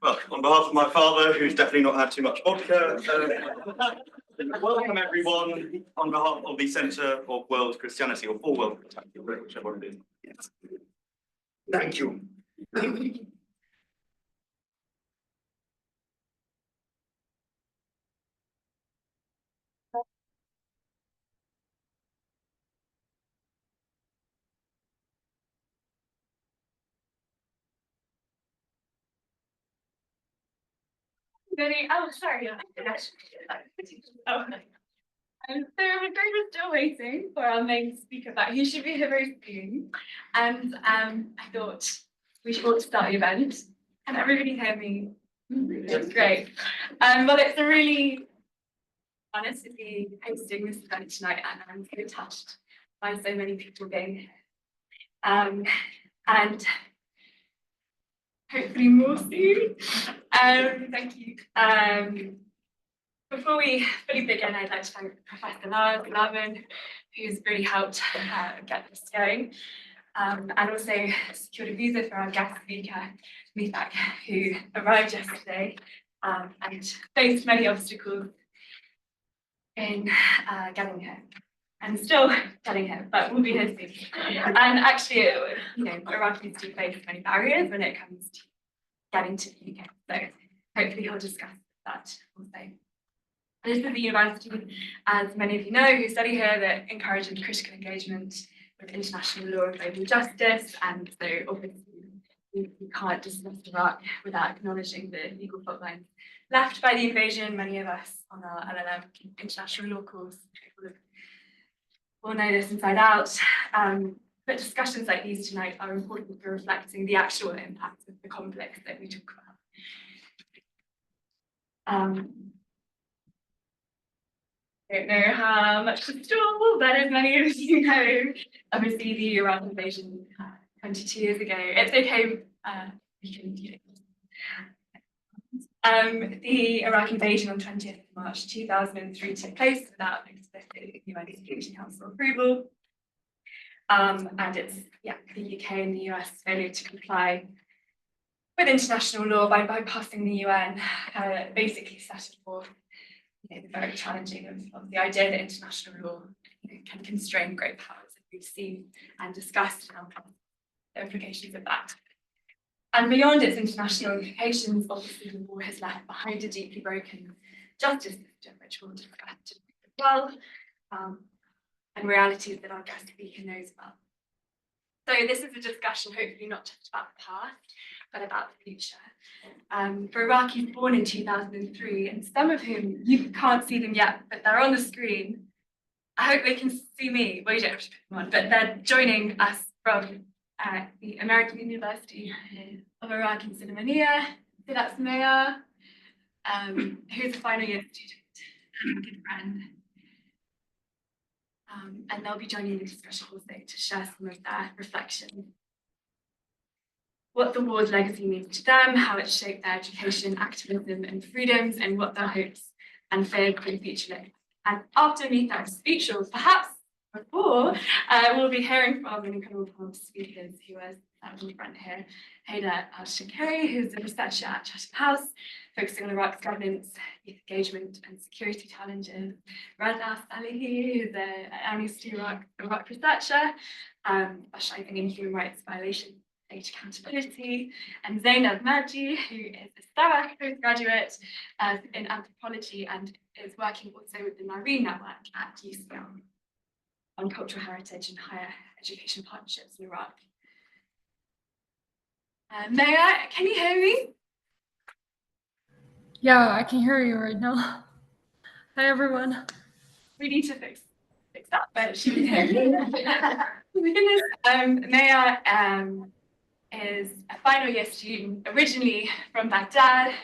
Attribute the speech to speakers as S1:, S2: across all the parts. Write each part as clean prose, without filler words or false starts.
S1: Well, on behalf of my father, who's definitely not had too much vodka, welcome everyone on behalf of the Centre of World Christianity, or for World Christianity, whichever one it is. Yes. Thank you.
S2: Oh, sorry. Oh, so we're still waiting for our main speaker back. He should be here very soon. And I thought we should start the event. Can everybody hear me? That's great. Well, it's a really honest to be hosting this event tonight, and I'm so touched by so many people being here. And hopefully more soon. Thank you. Before we fully begin, I'd like to thank Professor Lavin, who's really helped get this going, and also secured a visa for our guest speaker, Mithaq, who arrived yesterday and faced many obstacles in getting here. And still getting here, but we'll be here soon. And actually, Iraqis do face many barriers when it comes to getting to the UK. So hopefully he'll discuss that also. This is the university, as many of you know who study here, that encourages critical engagement with international law and global justice. And so obviously we can't discuss Iraq without acknowledging the legal fault lines left by the invasion. Many of us on our LLM international law course will know this inside out, but discussions like these tonight are important for reflecting the actual impact of the conflicts that we talk about. I don't know how much to store, but as many of you know, obviously the Iraq invasion 22 years ago. It's okay, we can do it. The Iraq invasion on 20th of March 2003 took place without explicit UN Security Council approval. And it's the UK and the US failure to comply with international law by bypassing the UN basically set forth the very challenging of the idea that international law can constrain great powers, as we've seen and discussed the implications of that. And beyond its international implications, obviously the war has left behind a deeply broken justice system, which we'll discuss as well, and realities that our guest speaker knows about. So this is a discussion hopefully not just about the past, but about the future. For Iraqis born in 2003, and some of whom you can't see them yet, but they're on the screen. I hope they can see me. Well, you don't have to put them on, but they're joining us from the American University of Iraq in Sulaimani. So that's Maya, who's a final year student and a good friend. And they'll be joining the discussion also to share some of their reflections. What the war's legacy means to them, how it shaped their education, activism, and freedoms, and what their hopes and fears for the future look. And after Mithaq's speech, or perhaps before, we'll be hearing from an incredible panel of speakers who are sat in the front here. Haida al-Shakeri, who's a researcher at Chatham House, focusing on Iraq's governance, youth engagement, and security challenges. Rada Salehi, who's an Amnesty Iraq researcher, specializing in human rights violations, data accountability, and Zainab Maji, who is a SOAS postgraduate in anthropology and is working also with the Marine Network at UCL on cultural heritage and higher education partnerships in Iraq. Maya, can you hear me?
S3: Yeah, I can hear you right now. Hi, everyone.
S2: We need to fix that, but she can hear me. Maya is a final year student, originally from Baghdad,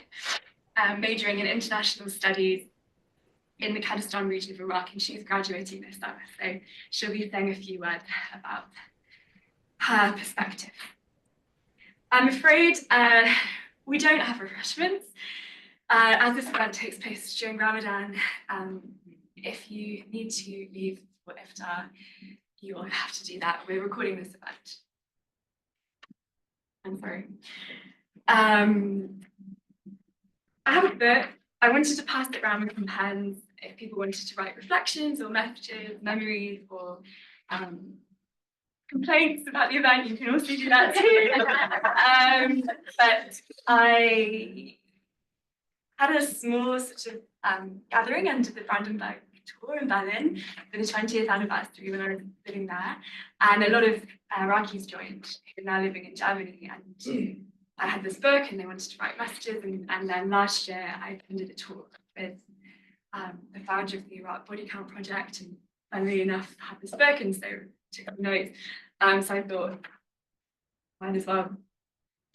S2: majoring in international studies in the Kurdistan region of Iraq, and she's graduating this summer. So she'll be saying a few words about her perspective. I'm afraid we don't have refreshments. As this event takes place during Ramadan, if you need to leave for iftar, you will have to do that. We're recording this event. I'm sorry. I have a book. I wanted to pass it around with some pens if people wanted to write reflections or messages, memories, or complaints about the event. You can also do that too. But I had a small sort of gathering under the Brandenburg tour in Berlin for the 20th anniversary when I was living there, and a lot of Iraqis joined who are now living in Germany, and I had this book and they wanted to write messages, and then last year I attended a talk with the founder of the Iraq Body Count Project, and funnily enough had this book and so took up notes. So I thought, might as well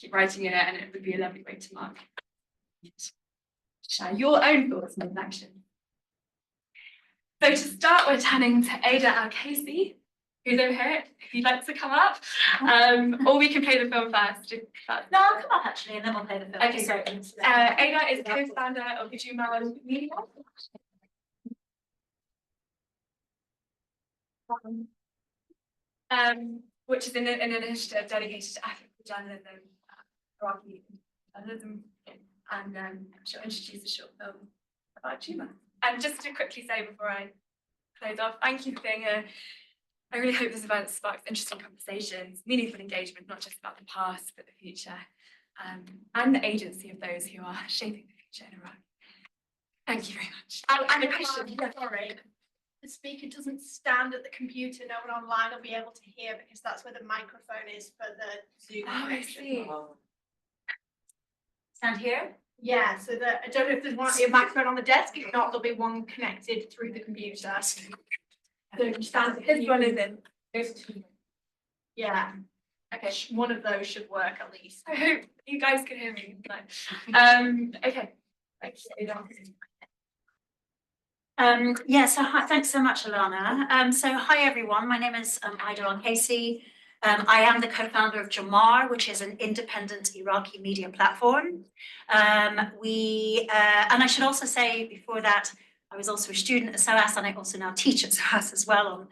S2: keep writing in it, and it would be a lovely way to mark. Share your own thoughts and reflections. So to start, we're turning to Ada Al-Casey, who's over here, if you'd like to come up. Or we can play the film first.
S4: No, I'll come up actually, and then we'll play the film.
S2: Okay, great. Ada is co-founder of the Jumal Media. Which is an initiative dedicated to African journalism, Iraqi journalism, and she'll introduce a short film about Juma. And just to quickly say before I close off, thank you for being here. I really hope this event sparks interesting conversations, meaningful engagement, not just about the past, but the future, and the agency of those who are shaping the future in Iraq. Thank you very much.
S4: And a question, sorry. The speaker doesn't stand at the computer, no one online will be able to hear because that's where the microphone is for the Zoom.
S2: Oh, I see.
S4: Stand here? Yeah, so I don't know if there's a microphone on the desk. If not, there'll be one connected through the computer. So you stand.
S2: This one is in. There's two.
S4: Yeah. Okay, one of those should work at least.
S2: I hope you guys can hear me. Okay. Thanks.
S5: Yeah, so hi, thanks so much, Alana. So hi everyone, my name is Ida Al-Casey. I am the co-founder of Jamar, which is an independent Iraqi media platform. And I should also say before that, I was also a student at SOAS, and I also now teach at SOAS as well on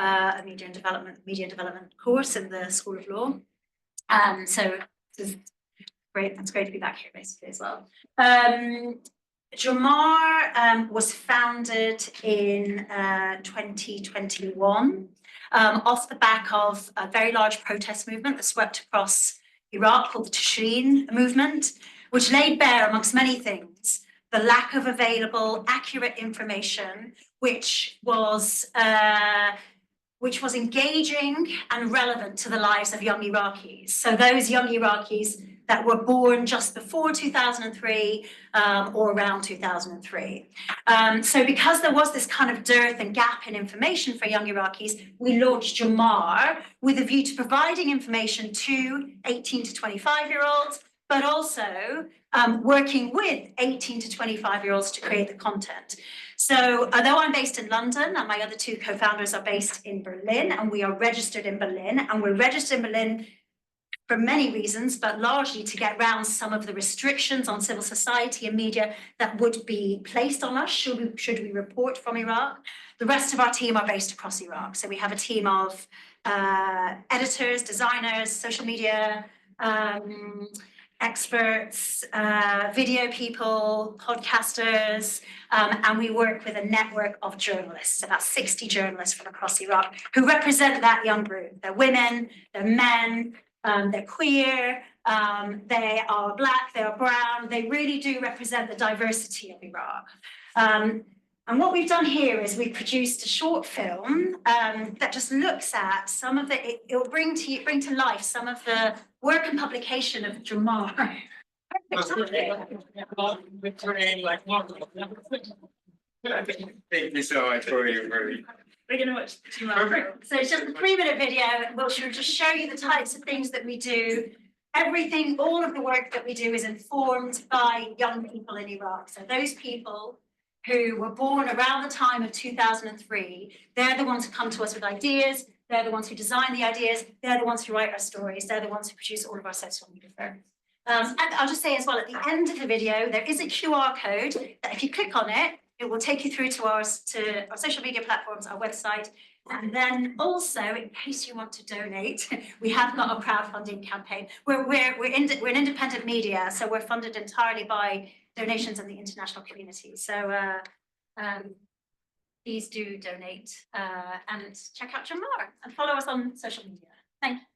S5: a media development course in the School of Law. So this is great. It's great to be back here basically as well. Jamar was founded in 2021 off the back of a very large protest movement that swept across Iraq called the Tishreen movement, which laid bare, amongst many things, the lack of available, accurate information, which was engaging and relevant to the lives of young Iraqis. So those young Iraqis that were born just before 2003 or around 2003. So because there was this kind of dearth and gap in information for young Iraqis, we launched Jamar with a view to providing information to 18 to 25-year-olds, but also working with 18 to 25-year-olds to create the content. So although I'm based in London and my other two co-founders are based in Berlin, and we are registered in Berlin, and we're registered in Berlin for many reasons, but largely to get around some of the restrictions on civil society and media that would be placed on us should we report from Iraq. The rest of our team are based across Iraq. So we have a team of editors, designers, social media experts, video people, podcasters, and we work with a network of journalists, about 60 journalists from across Iraq who represent that young group. They're women, they're men, they're queer, they are black, they are brown. They really do represent the diversity of Iraq. And what we've done here is we've produced a short film that just looks at some of the, it will bring to life some of the work and publication of Jamar.
S1: Thank you so much for your very.
S2: We're gonna watch Jamar.
S5: So it's just a 3-minute video, which will just show you the types of things that we do. Everything, all of the work that we do is informed by young people in Iraq. So those people who were born around the time of 2003, they're the ones who come to us with ideas, they're the ones who design the ideas, they're the ones who write our stories, they're the ones who produce all of our social media films. And I'll just say as well, at the end of the video, there is a QR code that if you click on it, it will take you through to our social media platforms, our website. And then also, in case you want to donate, we have got a crowdfunding campaign. We're an independent media, so we're funded entirely by donations in the international community. So please do donate and check out Jamar and follow us on social media. Thank you.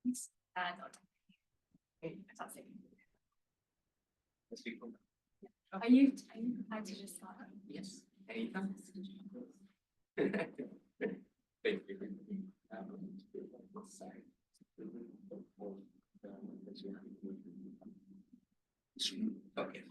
S2: and that's it. Are you prepared to just start?
S6: Yes, anytime. Thank you. Okay.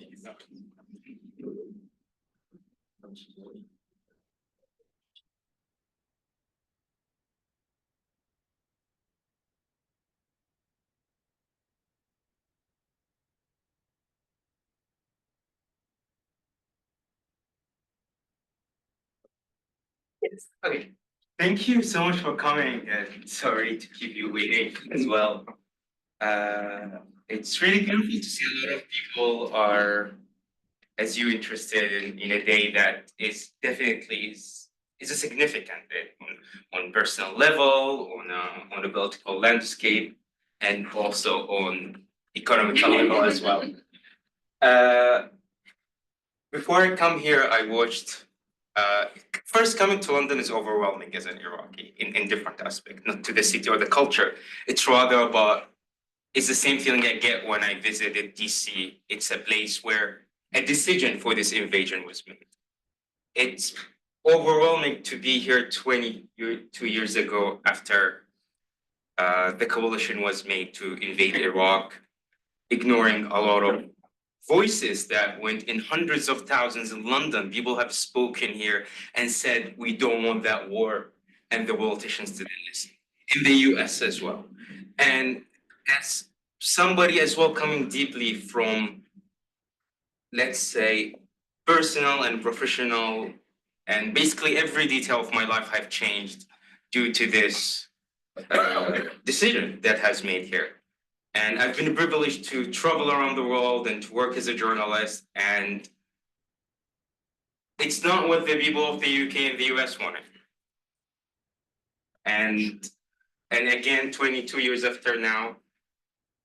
S6: Yes. Okay. Thank you so much for coming, and sorry to keep you waiting as well. It's really beautiful to see a lot of people are, as you, interested in a day that is definitely is a significant day on personal level, on a political landscape, and also on economical level as well. Before I come here, I watched. First, coming to London is overwhelming as an Iraqi in different aspects, not to the city or the culture. It's rather about, it's the same feeling I get when I visited DC. It's a place where a decision for this invasion was made. It's overwhelming to be here 22 years ago after the coalition was made to invade Iraq, ignoring a lot of voices that went in hundreds of thousands in London. People have spoken here and said, we don't want that war, and the politicians didn't listen. In the US as well. And as somebody as well coming deeply from, let's say, personal and professional, and basically every detail of my life have changed due to this decision that has made here. And I've been privileged to travel around the world and to work as a journalist. And it's not what the people of the UK and the US wanted. And again, 22 years after now,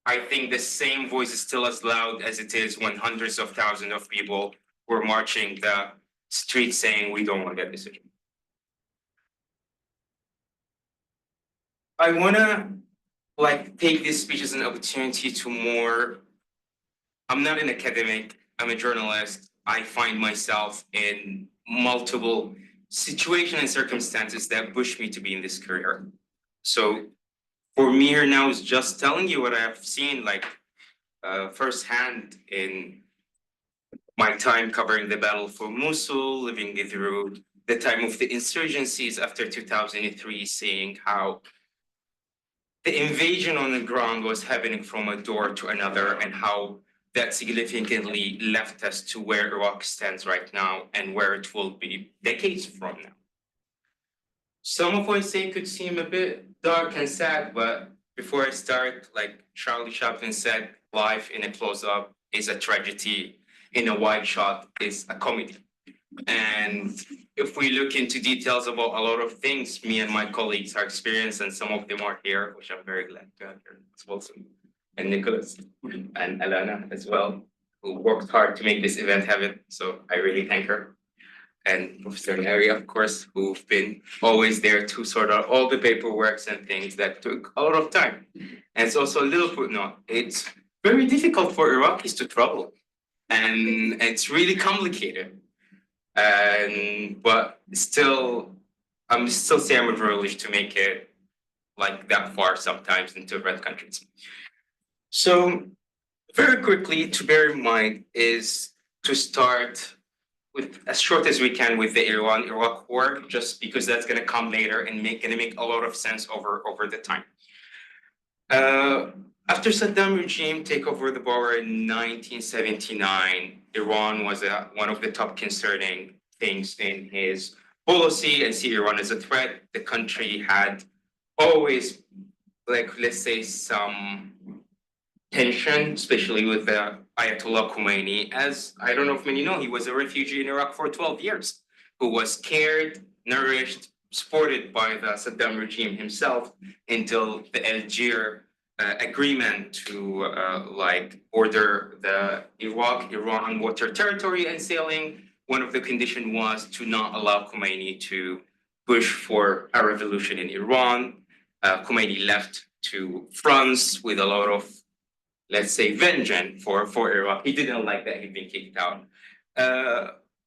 S6: I think the same voice is still as loud as it is when hundreds of thousands of people were marching the streets saying we don't want that decision. I wanna take this speech as an opportunity to more. I'm not an academic, I'm a journalist. I find myself in multiple situations and circumstances that push me to be in this career. So for me here now is just telling you what I have seen firsthand in my time covering the battle for Mosul, living through the time of the insurgencies after 2003, seeing how the invasion on the ground was happening from a door to another, and how that significantly left us to where Iraq stands right now and where it will be decades from now. Some of what I say could seem a bit dark and sad, but before I start, like Charlie Chaplin said, life in a close-up is a tragedy, in a wide shot is a comedy. And if we look into details about a lot of things me and my colleagues are experiencing, and some of them are here, which I'm very glad to have here, as Wilson and Nicholas and Alana as well, who worked hard to make this event happen. So I really thank her. And Professor Neri, of course, who've been always there to sort out all the paperwork and things that took a lot of time. And it's also a little footnote. It's very difficult for Iraqis to travel, and it's really complicated. But still, I'm privileged to make it that far sometimes into red countries. So very quickly to bear in mind is to start with as short as we can with the Iran-Iraq war, just because that's going to come later and gonna make a lot of sense over the time. After Saddam regime take over the power in 1979, Iran was one of the top concerning things in his policy, and see Iran as a threat. The country had always, let's say, some tension, especially with the Ayatollah Khomeini. As I don't know if many know, he was a refugee in Iraq for 12 years, who was cared, nourished, supported by the Saddam regime himself until the Algiers agreement to order the Iran water territory and sailing. One of the conditions was to not allow Khomeini to push for a revolution in Iran. Khomeini left to France with a lot of, let's say, vengeance for Iraq. He didn't like that he'd been kicked out.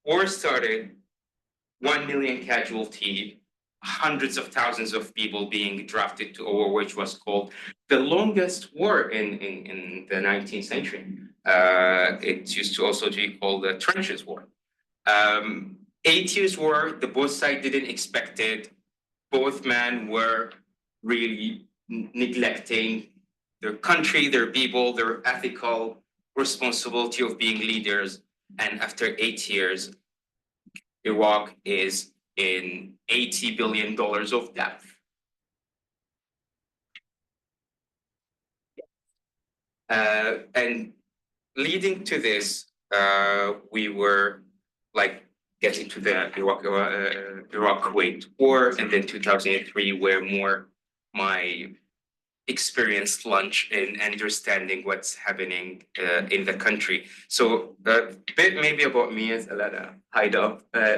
S6: War started, 1 million casualty, hundreds of thousands of people being drafted to a war which was called the longest war in the 19th century. It used to also be called the Trenches War. 8 years war, the both sides didn't expect it. Both men were really neglecting their country, their people, their ethical responsibility of being leaders. And after 8 years, Iraq is in $80 billion of debt. And leading to this, we were like getting to the Iraq-Kuwait war, and then 2003, where more my experienced lunch in understanding what's happening in the country. So a bit maybe about me, as Alana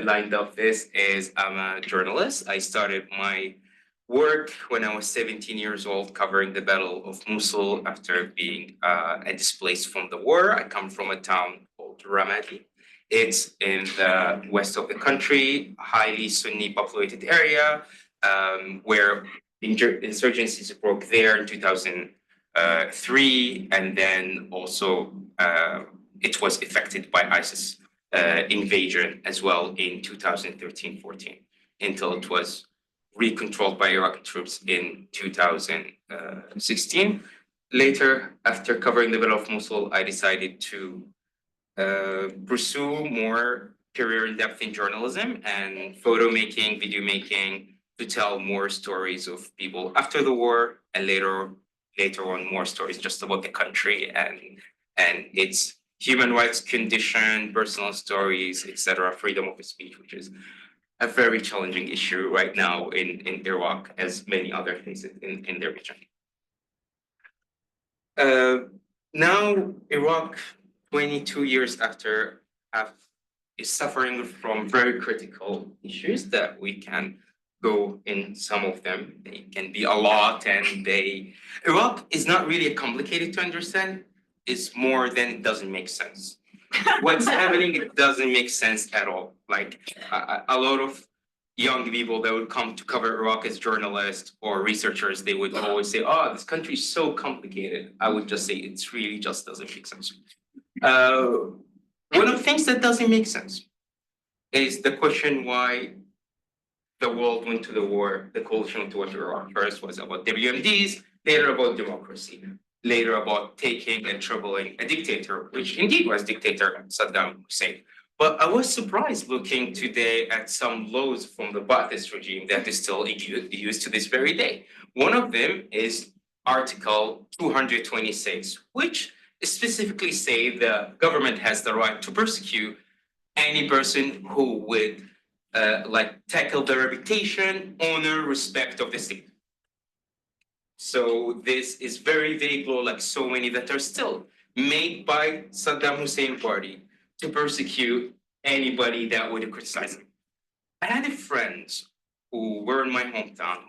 S6: lined up this, is I'm a journalist. I started my work when I was 17 years old, covering the Battle of Mosul after being displaced from the war. I come from a town called Ramadi. It's in the west of the country, highly Sunni populated area, where insurgencies broke there in 2003, and then also it was affected by ISIS invasion as well in 2013-14, until it was recontrolled by Iraqi troops in 2016. Later, after covering the Battle of Mosul, I decided to pursue more career in depth in journalism and photo making, video making, to tell more stories of people after the war, and later on more stories just about the country and its human rights condition, personal stories, etc., freedom of speech, which is a very challenging issue right now in Iraq, as many other places in the region. Now Iraq, 22 years after, is suffering from very critical issues that we can go in some of them. They can be a lot, and Iraq is not really complicated to understand. It's more than it doesn't make sense. What's happening, it doesn't make sense at all. Like a lot of young people that would come to cover Iraq as journalists or researchers, they would always say, oh, this country is so complicated. I would just say it's really just doesn't make sense. One of the things that doesn't make sense is the question why the world went to the war, the coalition went to war. First was about WMDs, later about democracy, later about taking and troubling a dictator, which indeed was dictator Saddam Hussein. But I was surprised looking today at some laws from the Ba'athist regime that is still used to this very day. One of them is Article 226, which specifically say the government has the right to persecute any person who would tackle the reputation, honor, respect of the state. So this is very vague law, like so many that are still made by Saddam Hussein party to persecute anybody that would criticize him. I had friends who were in my hometown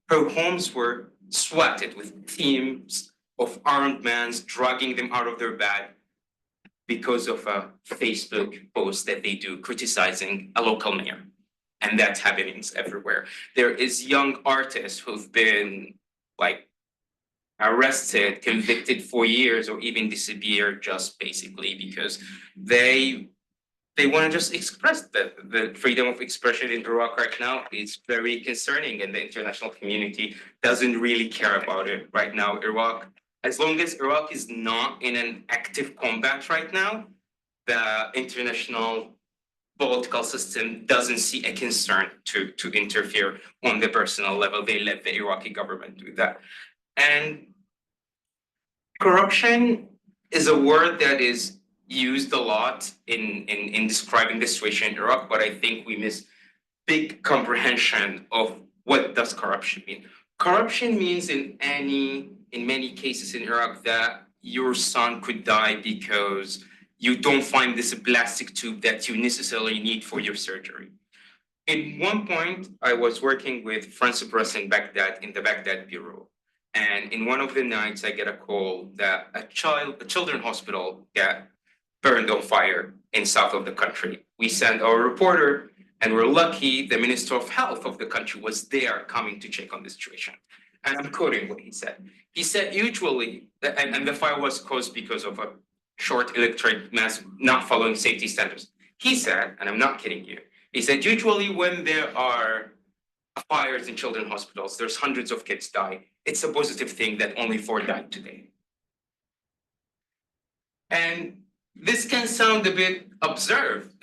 S6: her homes were swatted with teams of armed men dragging them out of their bed because of a Facebook post that they do criticizing a local mayor. And that's happening everywhere. There is young artists who've been arrested, convicted for years, or even disappeared just basically because they want to just express the freedom of expression in Iraq right now is very concerning, and the international community doesn't really care about it right now. Iraq, as long as Iraq is not in an active combat right now, the international political system doesn't see a concern to interfere on the personal level. They let the Iraqi government do that. And corruption is a word that is used a lot in describing the situation in Iraq, but I think we miss big comprehension of what does corruption mean. Corruption means in many cases in Iraq that your son could die because you don't find this plastic tube that you necessarily need for your surgery. At one point, I was working with France Press in Baghdad, in the Baghdad Bureau. And in one of the nights, I get a call that a children's hospital got burned on fire in south of the country. We sent our reporter, and we're lucky the Minister of Health of the country was there coming to check on the situation. And I'm quoting what he said. He said, usually, and the fire was caused because of a short electric mass not following safety standards. He said, and I'm not kidding you, he said, usually when there are fires in children's hospitals, there's hundreds of kids die. It's a positive thing that only 4 died today. And this can sound a bit absurd.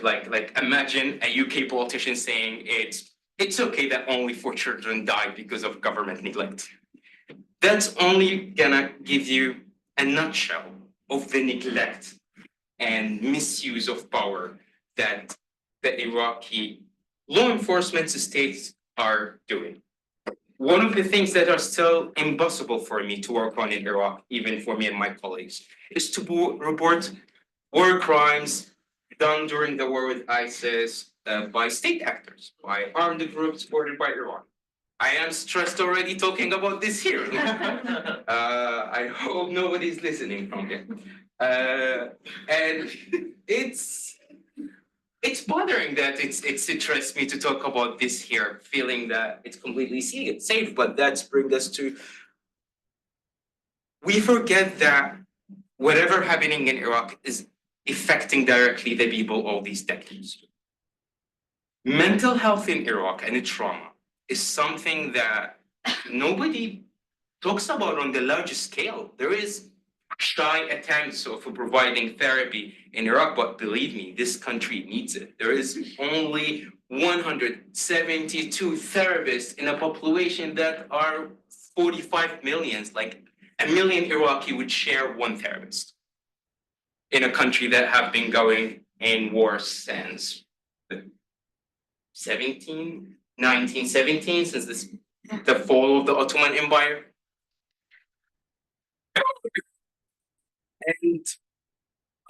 S6: Like imagine a UK politician saying it's okay that only 4 children died because of government neglect. That's only gonna give you a nutshell of the neglect and misuse of power that the Iraqi law enforcement states are doing. One of the things that are still impossible for me to work on in Iraq, even for me and my colleagues, is to report war crimes done during the war with ISIS by state actors, by armed groups supported by Iran. I am stressed already talking about this here. I hope nobody's listening from here. And it's bothering that it stressed me to talk about this here, feeling that it's completely safe, but that's bring us to, we forget that whatever happening in Iraq is affecting directly the people all these decades. Mental health in Iraq and trauma is something that nobody talks about on the largest scale. There is shy attempts of providing therapy in Iraq, but believe me, this country needs it. There is only 172 therapists in a population that are 45 million, like 1 million Iraqi would share one therapist in a country that have been going in war since 1917, since the fall of the Ottoman Empire. And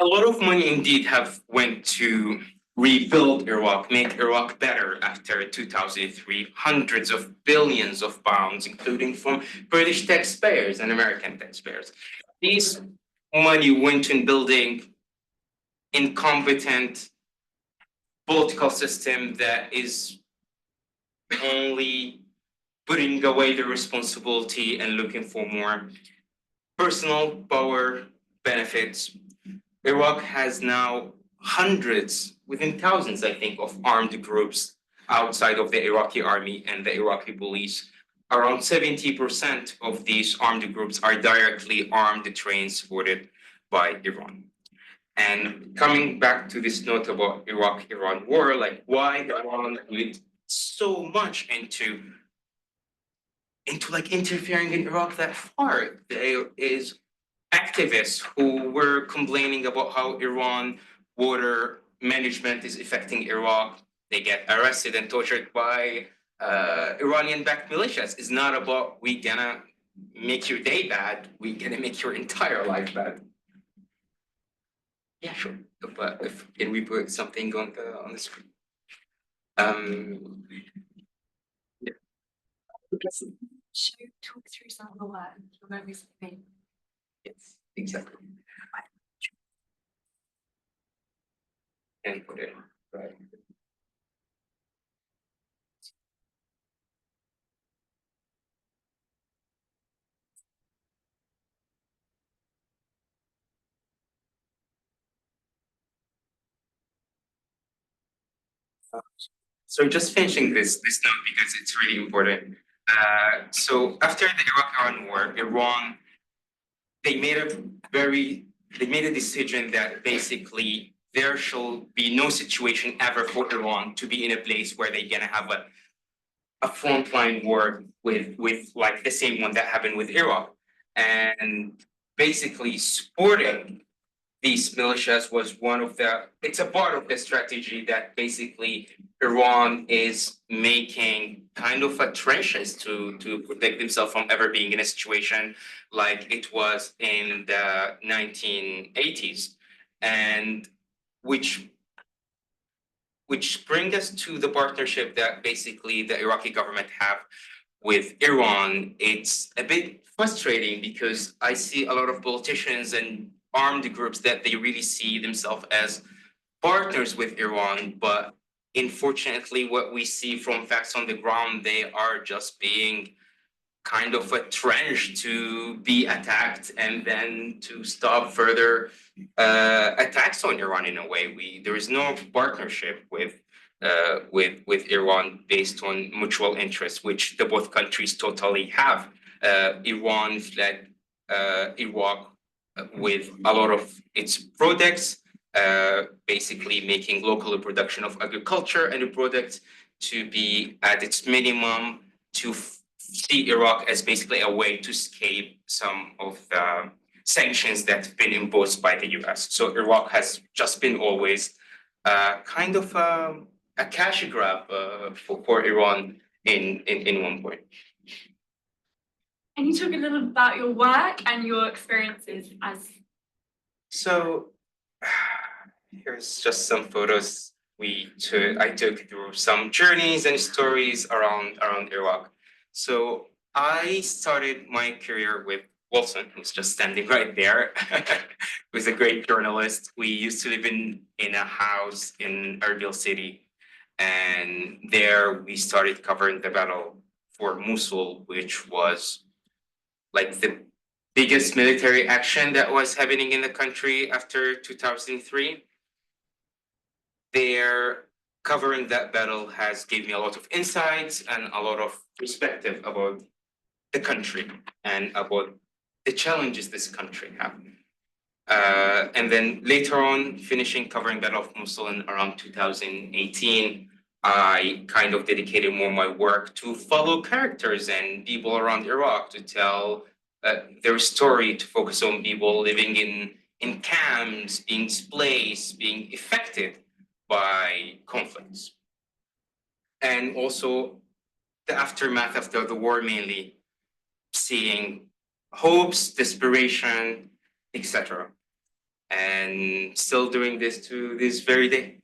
S6: a lot of money indeed have went to rebuild Iraq, make Iraq better after 2003, hundreds of billions of pounds, including from British taxpayers and American taxpayers. These money went in building incompetent political system that is only putting away the responsibility and looking for more personal power benefits. Iraq has now hundreds, within thousands, I think, of armed groups outside of the Iraqi army and the Iraqi police. Around 70% of these armed groups are directly armed, trained, supported by Iran. And coming back to this note about Iraq-Iran war, like why Iran went so much into like interfering in Iraq that far. There is activists who were complaining about how Iran water management is affecting Iraq. They get arrested and tortured by Iranian-backed militias. It's not about we gonna make your day bad, we gonna make your entire life bad. Yeah, sure. But can we put something on the screen? Yeah.
S2: Should we talk through some of the work you're going to be?
S6: Yes, exactly. And put it right. So just finishing this note because it's really important. So after the Iraq-Iran war, Iran, they made a decision that basically there shall be no situation ever for Iran to be in a place where they're gonna have a frontline war with like the same one that happened with Iraq. And basically supporting these militias was it's a part of the strategy that basically Iran is making kind of a trenches to protect themselves from ever being in a situation like it was in the 1980s, and which bring us to the partnership that basically the Iraqi government have with Iran, it's a bit frustrating because I see a lot of politicians and armed groups that they really see themselves as partners with Iran, but unfortunately, what we see from facts on the ground, they are just being kind of a trench to be attacked and then to stop further attacks on Iran in a way. There is no partnership with Iran based on mutual interests, which the both countries totally have. Iran fled Iraq with a lot of its products, basically making local production of agriculture and the products to be at its minimum, to see Iraq as basically a way to escape some of the sanctions that have been imposed by the US. So Iraq has just been always kind of a cash grab for Iran in one point.
S2: Can you talk a little about your work and your experiences as?
S6: So here's just some photos I took through some journeys and stories around Iraq. So I started my career with Wilson, who's just standing right there, who's a great journalist. We used to live in a house in Erbil City, and there we started covering the battle for Mosul, which was like the biggest military action that was happening in the country after 2003. There, covering that battle has given me a lot of insights and a lot of perspective about the country and about the challenges this country have. And then later on, finishing covering Battle of Mosul in around 2018, I kind of dedicated more my work to follow characters and people around Iraq, to tell their story, to focus on people living in camps, being displaced, being affected by conflicts. And also the aftermath after the war, mainly seeing hopes, desperation, etc. And still doing this to this very day.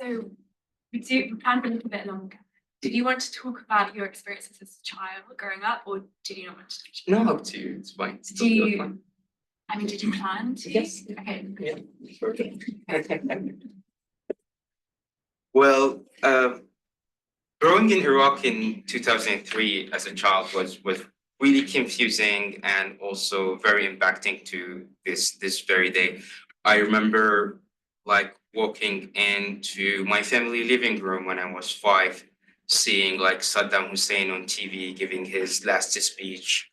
S2: So we planned for a little bit longer. Did you want to talk about your experiences as a child growing up, or did you not want to?
S6: No, up to you. It's fine. It's
S2: Do you? I mean, did you plan to?
S6: Yes.
S2: Okay.
S6: Yeah. Well, growing in Iraq in 2003 as a child was really confusing and also very impacting to this very day. I remember like walking into my family living room when I was 5, seeing like Saddam Hussein on TV giving his last speech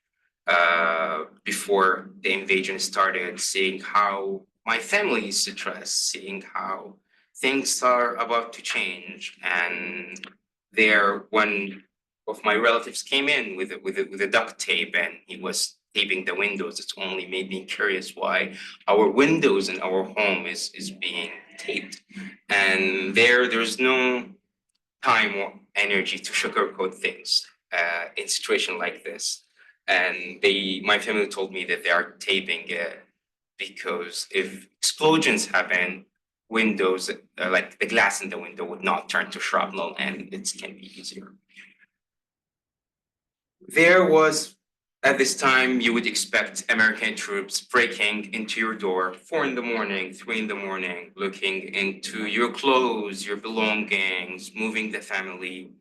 S6: before the invasion started, seeing how my family is stressed, seeing how things are about to change. And there, one of my relatives came in with a duct tape, and he was taping the windows. It only made me curious why our windows in our home is being taped. And there's no time or energy to sugarcoat things in a situation like this. And my family told me that they are taping it because if explosions happen, windows, like the glass in the window, would not turn to shrapnel, and it can be easier. There was, at this time, you would expect American troops breaking into your door 4 in the morning, 3 in the morning, looking into your clothes, your belongings, moving the family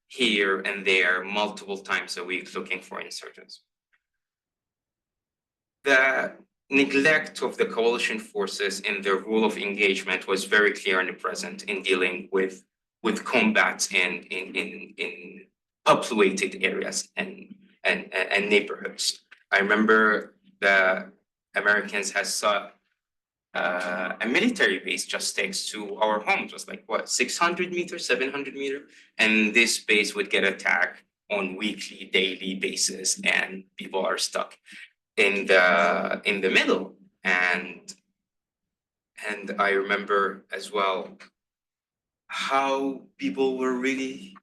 S6: here and there multiple times a week, looking for insurgents. The neglect of the coalition forces in their rule of engagement was very clear and present in dealing with combat in populated areas and neighborhoods. I remember the Americans had sought a military base just next to our home. It was like, what, 600 meters, 700 meters? And this base would get attacked on weekly, daily basis, and people are stuck in the middle. And I remember as well how people were really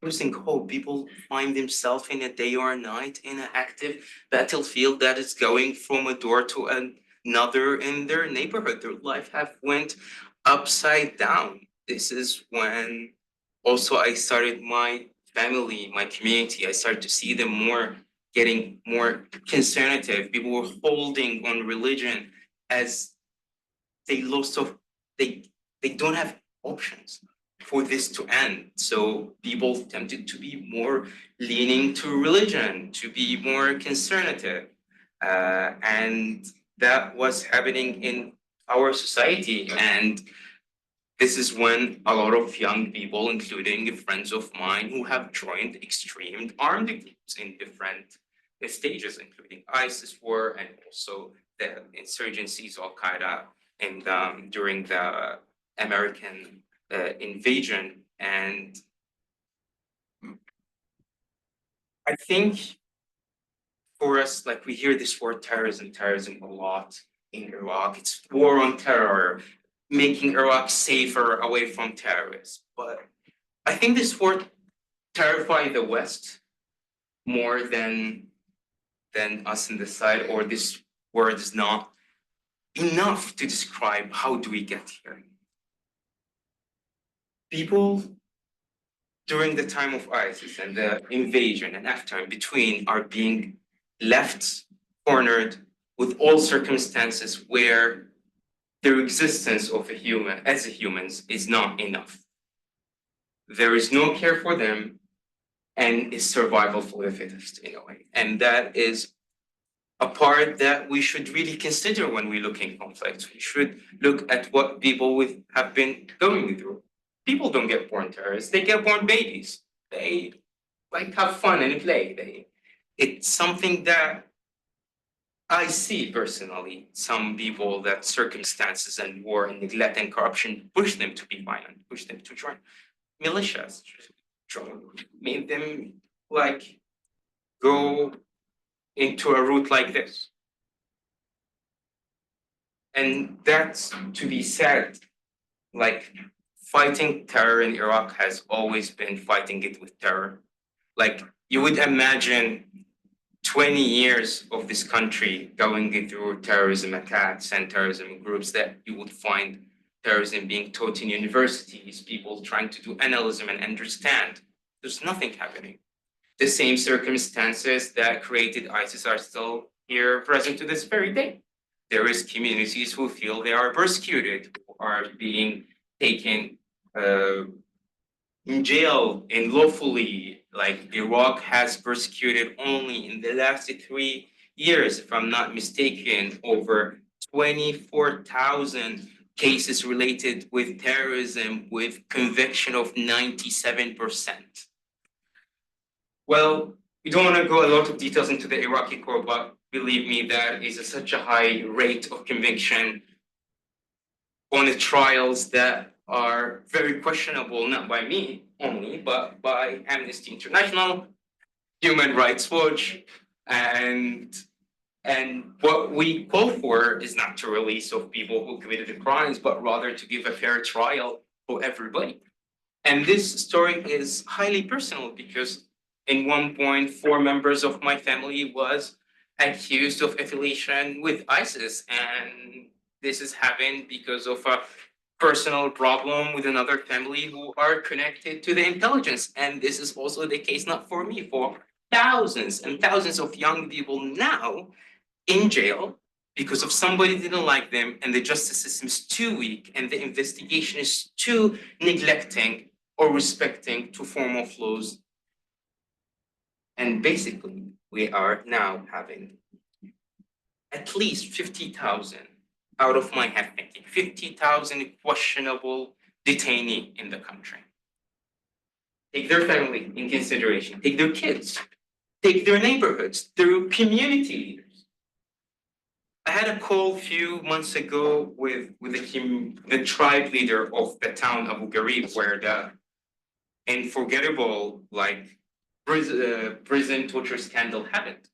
S6: losing hope. People find themselves in a day or a night in an active battlefield that is going from a door to another in their neighborhood. Their life have went upside down. this is when also I started my family, my community. I started to see them getting more conservative. People were holding on religion as they lost of they don't have options for this to end. So people tempted to be more leaning to religion, to be more conservative. And that was happening in our society. And this is when a lot of young people, including friends of mine who have joined extreme armed groups in different stages, including ISIS war and also the insurgencies, Al Qaeda, and during the American invasion. And I think for us, like we hear this word terrorism a lot in Iraq. It's war on terror, making Iraq safer away from terrorists. But I think this word terrifies the West more than us in the side, or this word is not enough to describe how do we get here. People during the time of ISIS and the invasion and after in between are being left cornered with all circumstances where their existence of a human as a humans is not enough. There is no care for them, and it's survival for the fittest in a way. And that is a part that we should really consider when we look in conflicts. We should look at what people have been going through. People don't get born terrorists, they get born babies. They like have fun and play. It's something that I see personally, some people that circumstances and war and neglect and corruption push them to be violent, push them to join militias, made them like go into a route like this. And that's to be said, like fighting terror in Iraq has always been fighting it with terror. Like you would imagine 20 years of this country going through terrorism attacks and terrorism groups that you would find terrorism being taught in universities, people trying to do analysis and understand. There's nothing happening. The same circumstances that created ISIS are still here present to this very day. There is communities who feel they are persecuted, who are being taken in jail unlawfully. Like Iraq has persecuted only in the last 3 years, if I'm not mistaken, over 24,000 cases related with terrorism with conviction of 97%. Well, we don't want to go a lot of details into the Iraqi court, but believe me, that is such a high rate of conviction on the trials that are very questionable, not by me only, but by Amnesty International, Human Rights Watch, and what we call for is not to release of people who committed the crimes, but rather to give a fair trial for everybody. And this story is highly personal because in one point, 4 members of my family was accused of affiliation with ISIS, and this has happened because of a personal problem with another family who are connected to the intelligence. And this is also the case not for me, for thousands and thousands of young people now in jail because of somebody didn't like them, and the justice system is too weak and the investigation is too neglecting or respecting to formal flows. And basically, we are now having at least 50,000 out of my head thinking, 50,000 questionable detainee in the country. Take their family in consideration, take their kids, take their neighborhoods, their community leaders. I had a call a few months ago with the tribe leader of the town Abu Ghraib, where the unforgettable prison torture scandal happened.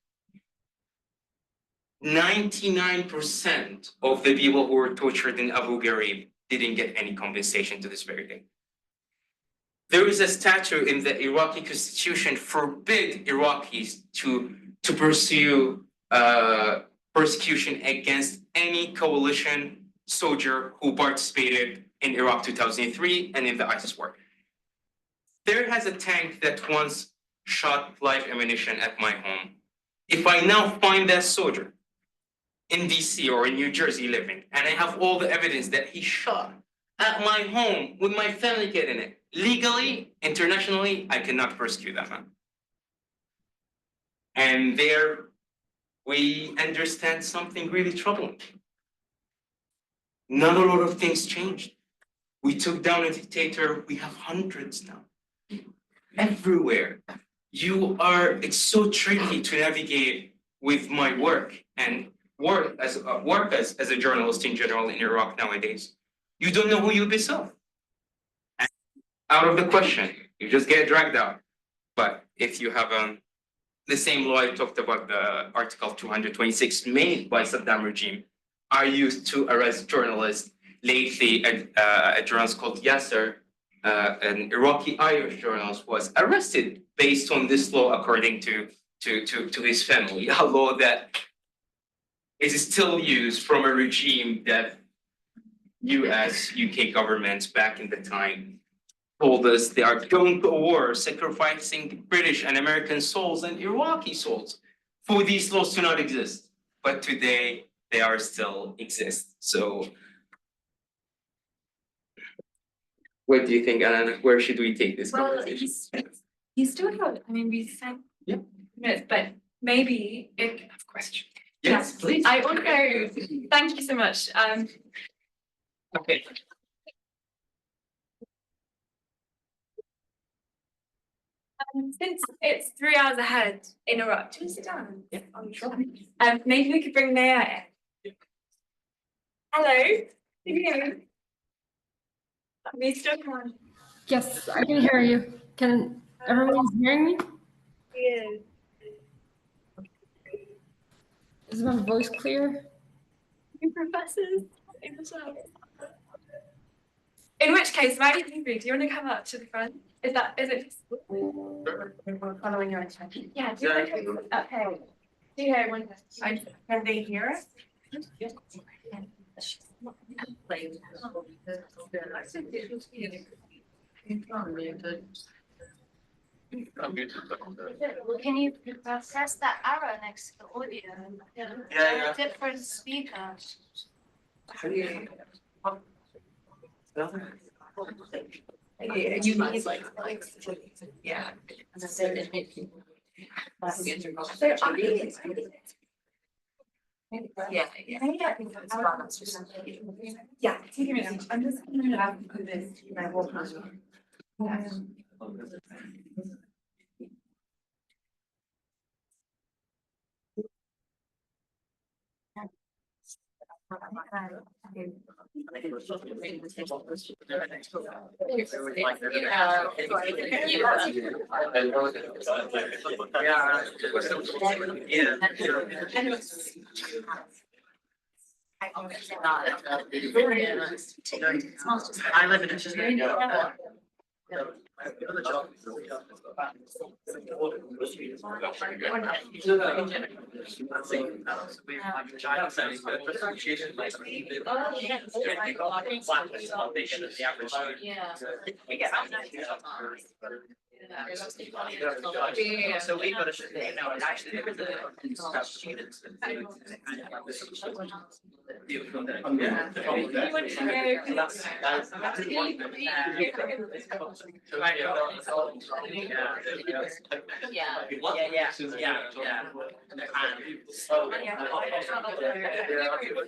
S6: 99% of the people who were tortured in Abu Ghraib didn't get any compensation to this very day. There is a statute in the Iraqi constitution forbid Iraqis to pursue persecution against any coalition soldier who participated in Iraq 2003 and in the ISIS war. There has a tank that once shot live ammunition at my home. If I now find that soldier in DC or in New Jersey living, and I have all the evidence that he shot at my home with my family kid in it, legally, internationally, I cannot prosecute that man. And there we understand something really troubling. Not a lot of things changed. We took down a dictator, we have hundreds now. Everywhere. It's so tricky to navigate with my work and work as a journalist in general in Iraq nowadays. You don't know who you'll be self. Out of the question, you just get dragged out. But if you have the same law I talked about, the Article 226 made by Saddam regime, are used to arrest journalists. Lately, a journalist called Yasser, an Iraqi Irish journalist, was arrested based on this law, according to his family, a law that is still used from a regime that US, UK governments back in the time told us they are going to war, sacrificing British and American souls and Iraqi souls for these laws to not exist. But today, they are still exist. So what do you think, Anna? Where should we take this conversation?
S2: You still got, I mean, we said minutes, but maybe if I have a question.
S6: Yes, please.
S2: I also thank you so much.
S6: Okay.
S2: Since it's 3 hours ahead in Iraq, do you sit down? Yeah, I'm sure. Maybe we could bring Maya in. Hello, can you hear me? Me still can.
S3: Yes, I can hear you. Can everyone hearing me?
S2: Yes.
S3: Is my voice clear?
S2: You professors in the show. In which case, Maggie, do you want to come up to the front? Is it
S7: We're following your instructions.
S2: Yeah, do you want to come up here? Do you hear one?
S7: Can they hear us?
S4: Can you press that arrow next to the audio?
S1: Yeah.
S4: Different speaker.
S7: You need like, yeah.
S2: So
S7: Yeah, I think that's balance or something.
S2: yeah, take a minute. I'm just going to have to put this in my wall.
S7: I live in a So we got to, you know, actually the students.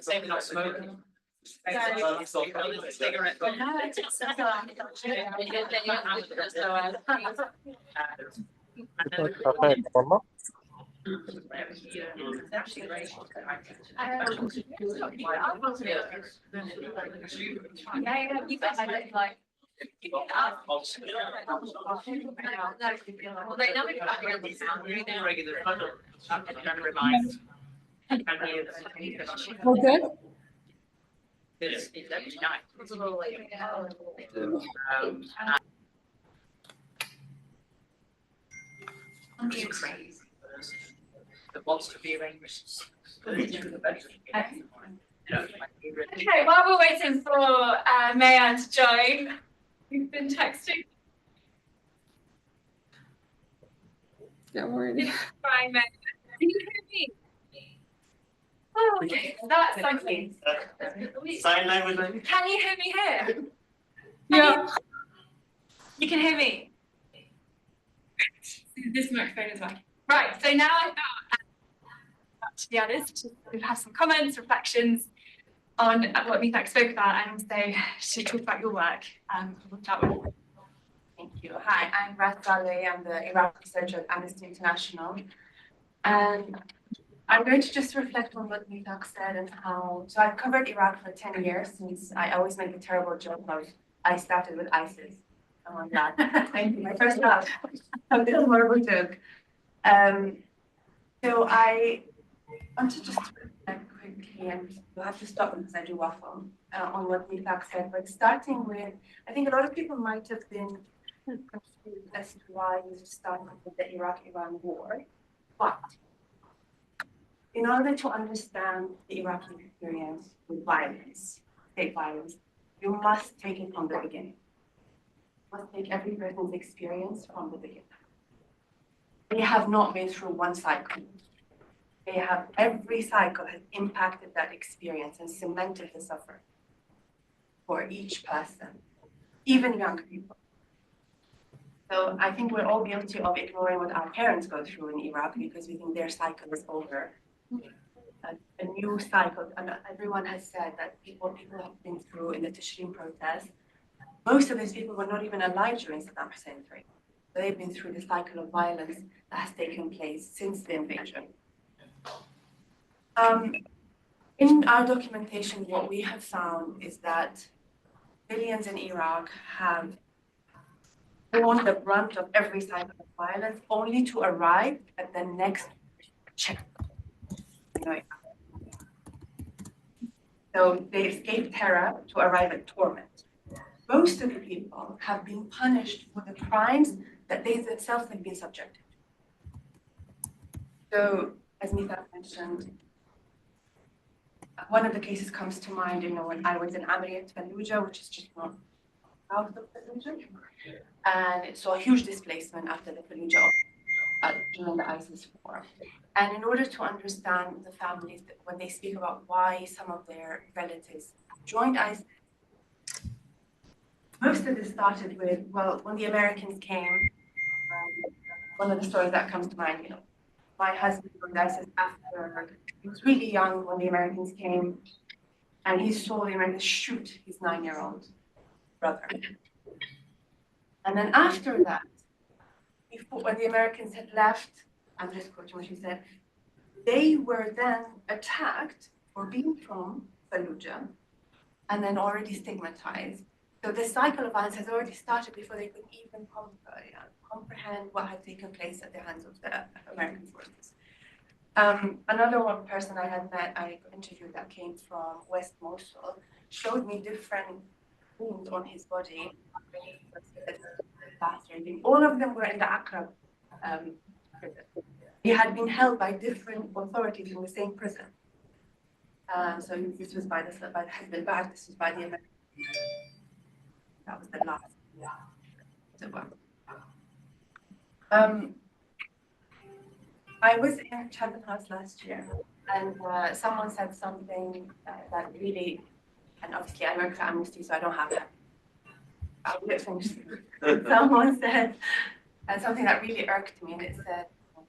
S7: Same not smoking. Cigarette.
S3: We're good?
S7: It's actually nice. Crazy. That wants to be arranged.
S2: Okay, while we're waiting for Mayan to join, we've been texting.
S3: Yeah, we're in.
S2: Bye, Mayan. Can you hear me? Oh, okay, that's something.
S1: Sign language.
S2: Can you hear me here?
S3: Yeah.
S2: You can hear me. This microphone is working. Right, so now I've got to the others to have some comments, reflections on what Mithaq spoke about, and also to talk about your work. We'll start with.
S8: Thank you. Hi, I'm Raz Saleh. I'm the Iraq researcher at Amnesty International. And I'm going to just reflect on what Mithaq said and how. So I've covered Iraq for 10 years since I always make a terrible joke of I started with ISIS. Oh my God. Thank you. My first laugh. A little horrible joke. So I want to just reflect quickly, and you'll have to stop because I do waffle on what Mithaq said. But starting with, I think a lot of people might have been confused as to why we started with the Iraq-Iran war. But in order to understand the Iraqi experience with violence, state violence, you must take it from the beginning. You must take every person's experience from the beginning. They have not been through one cycle. Every cycle has impacted that experience and cemented the suffering for each person, even young people. So I think we're all guilty of ignoring what our parents go through in Iraq because we think their cycle is over. A new cycle, and everyone has said that people have been through in the Tishrin protest. Most of these people were not even alive during Saddam Hussein's reign. They've been through the cycle of violence that has taken place since the invasion. In our documentation, what we have found is that civilians in Iraq have borne the brunt of every cycle of violence only to arrive at the next check. So they escape terror to arrive at torment. Most of the people have been punished for the crimes that they themselves have been subjected to. So, as Mithaq mentioned, one of the cases comes to mind, when I was in Amariyat, Fallujah, which is just north of Fallujah, and it saw a huge displacement after the Fallujah during the ISIS war. And in order to understand the families, when they speak about why some of their relatives joined ISIS, most of this started with, well, when the Americans came, one of the stories that comes to mind, my husband joined ISIS after he was really young when the Americans came, and he saw the Americans shoot his 9-year-old brother. And then after that, when the Americans had left, I'm just quoting what she said, they were then attacked for being from Fallujah and then already stigmatized. So the cycle of violence has already started before they could even comprehend what had taken place at the hands of the American forces. Another one person I had met, I interviewed that came from West Mosul, showed me different wounds on his body. All of them were in the Akrab prison. He had been held by different authorities in the same prison. So this was by the Hizb al-Ba'ath, this was by the American. That was the last. I was in Chatham House last year, and someone said something that really, and obviously I work for Amnesty, so I don't have that. I'll get finished. Someone said something that really irked me, and it said,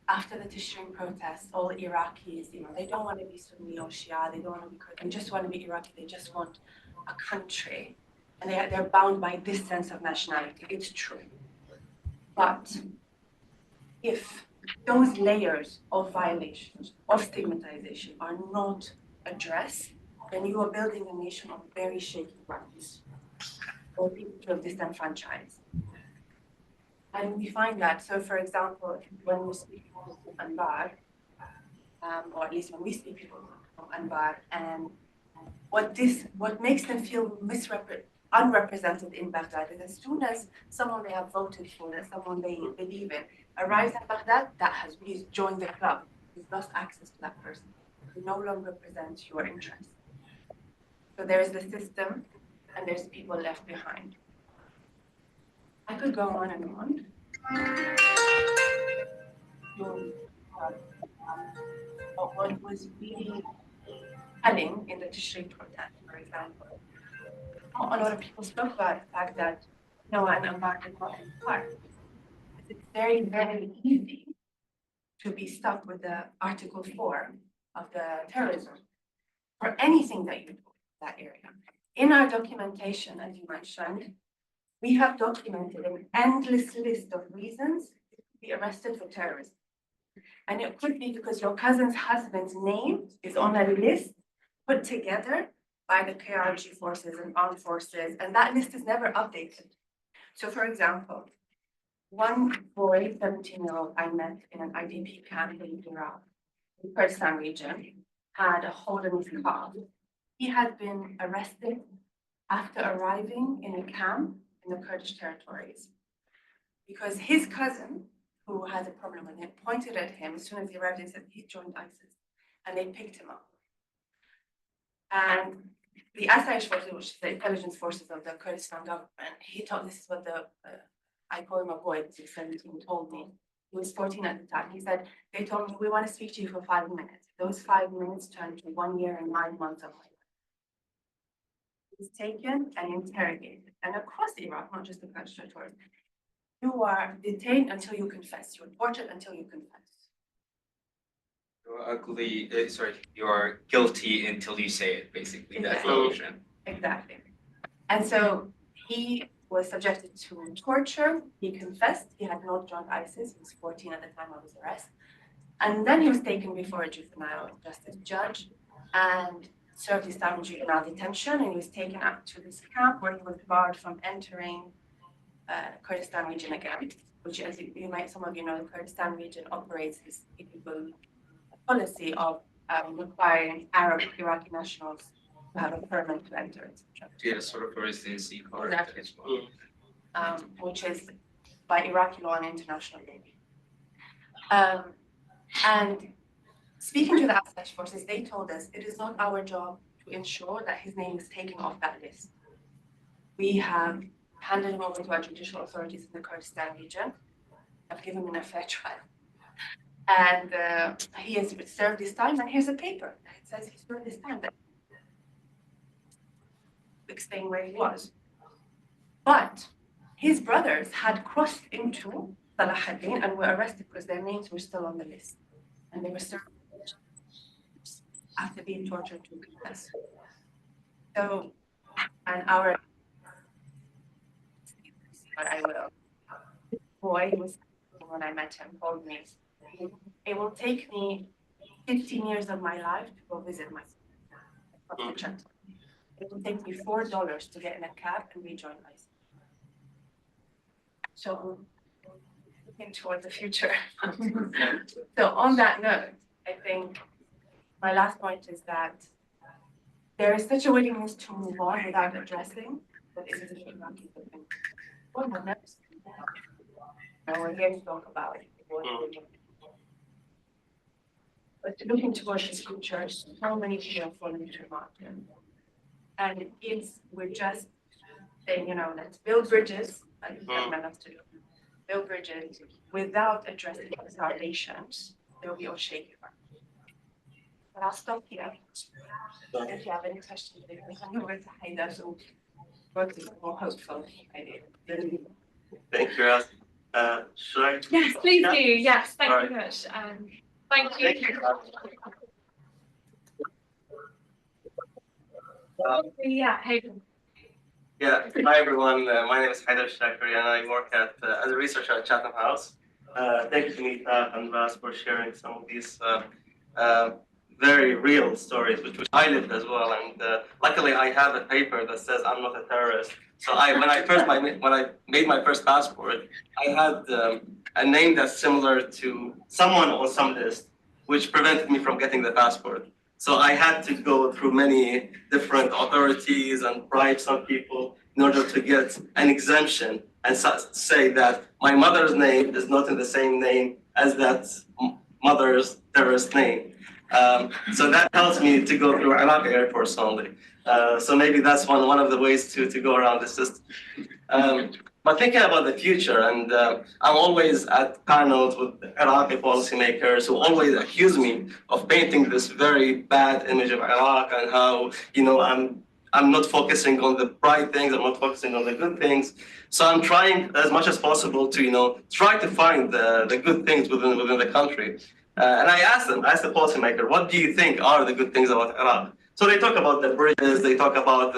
S8: after the Tishrin protests, all Iraqis, they don't want to be Sunni or Shia, they don't want to be Kurd, they just want to be Iraqi, they just want a country. And they're bound by this sense of nationality. It's true. But if those layers of violations, of stigmatization are not addressed, then you are building a nation on very shaky grounds for people to have disenfranchised. And we find that, so for example, when we speak people from Anbar, or at least when we speak people from Anbar, and what makes them feel unrepresented in Baghdad is as soon as someone they have voted for, that someone they believe in, arrives at Baghdad, that has really joined the club. You've lost access to that person. You no longer represent your interests. So there is the system and there's people left behind. I could go on and on. But what was really telling in the Tishri protest, for example, not a lot of people spoke about the fact that no, an embargo is not in part. It's very, very easy to be stuck with the Article 4 of the terrorism for anything that you do in that area. In our documentation, as you mentioned, we have documented an endless list of reasons to be arrested for terrorism. And it could be because your cousin's husband's name is on a list put together by the KRG forces and armed forces, and that list is never updated. So for example, one boy, 17-year-old, I met in an IDP camp in Iraq, in Kurdistan region, had a hole in his calf. He had been arrested after arriving in a camp in the Kurdish territories because his cousin, who has a problem with him, pointed at him as soon as he arrived and said he joined ISIS, and they picked him up. And the SOAS-AUIS forces, which is the intelligence forces of the Kurdistan government, he told, this is what the, I call him a boy, because he's 17, told me. He was 14 at the time. He said, they told me, we want to speak to you for 5 minutes. Those 5 minutes turned to 1 year and 9 months of my life. He was taken and interrogated, and across Iraq, not just the Kurdish territories, you are detained until you confess. You're tortured until you confess.
S6: You're guilty until you say it, basically. That's the
S8: Exactly.
S6: notion.
S8: Exactly. And so he was subjected to torture. He confessed. He had not joined ISIS. He was 14 at the time of his arrest. And then he was taken before a juvenile justice judge and served his time in juvenile detention. And he was taken up to this camp where he was barred from entering Kurdistan region again, which, as you might, some of you know, the Kurdistan region operates this illegal policy of requiring Arab Iraqi nationals to have a permit to enter, etc.
S6: Yeah, sort of a residency card
S8: Exactly.
S6: as well.
S8: Which is by Iraqi law and international law. And speaking to the SOAS forces, they told us it is not our job to ensure that his name is taken off that list. We have handed him over to our judicial authorities in the Kurdistan region. I've given him a fair trial. And he has served his time, and here's a paper. It says he served his time. That explain where he was. But his brothers had crossed into Salah ad-Din and were arrested because their names were still on the list. And they were served after being tortured to confess. So, and our, but I will. Boy, he was, when I met him, told me, it will take me 15 years of my life to go visit my son. It will take me $4 to get in a cab and rejoin ISIS. So, looking towards the future. So on that note, I think my last point is that there is such a willingness to move on without addressing what is the Iraqis have been. Well, we've never seen that. And we're here to talk about it. But looking towards the future, so many people are falling into the market. And if we're just saying, you know, let's build bridges, and it's not enough to do. Build bridges without addressing the foundations, there will be a shaky. But I'll stop here. If you have any questions, I know where to hide that, so work is more hopeful.
S1: Thank you, Raz. Should I?
S2: Yes, please do. Yes, thank
S1: All
S2: you very much. Thank you. Yeah, Hayden.
S9: Yeah, hi everyone. My name is Haider Shakri and I work as a researcher at Chatham House. Thank you to Nita and Raz for sharing some of these very real stories, which I lived as well. And luckily, I have a paper that says I'm not a terrorist. So when I made my first passport, I had a name that's similar to someone on some list, which prevented me from getting the passport. So I had to go through many different authorities and bribe some people in order to get an exemption and say that my mother's name is not in the same name as that mother's terrorist name. So that helps me to go through Iraqi airports only. So maybe that's one of the ways to go around the system. But thinking about the future, and I'm always at panels with Iraqi policymakers who always accuse me of painting this very bad image of Iraq and how, I'm not focusing on the bright things, I'm not focusing on the good things. So I'm trying as much as possible to, try to find the good things within the country. And I asked the policymaker, what do you think are the good things about Iraq? So they talk about the bridges, they talk about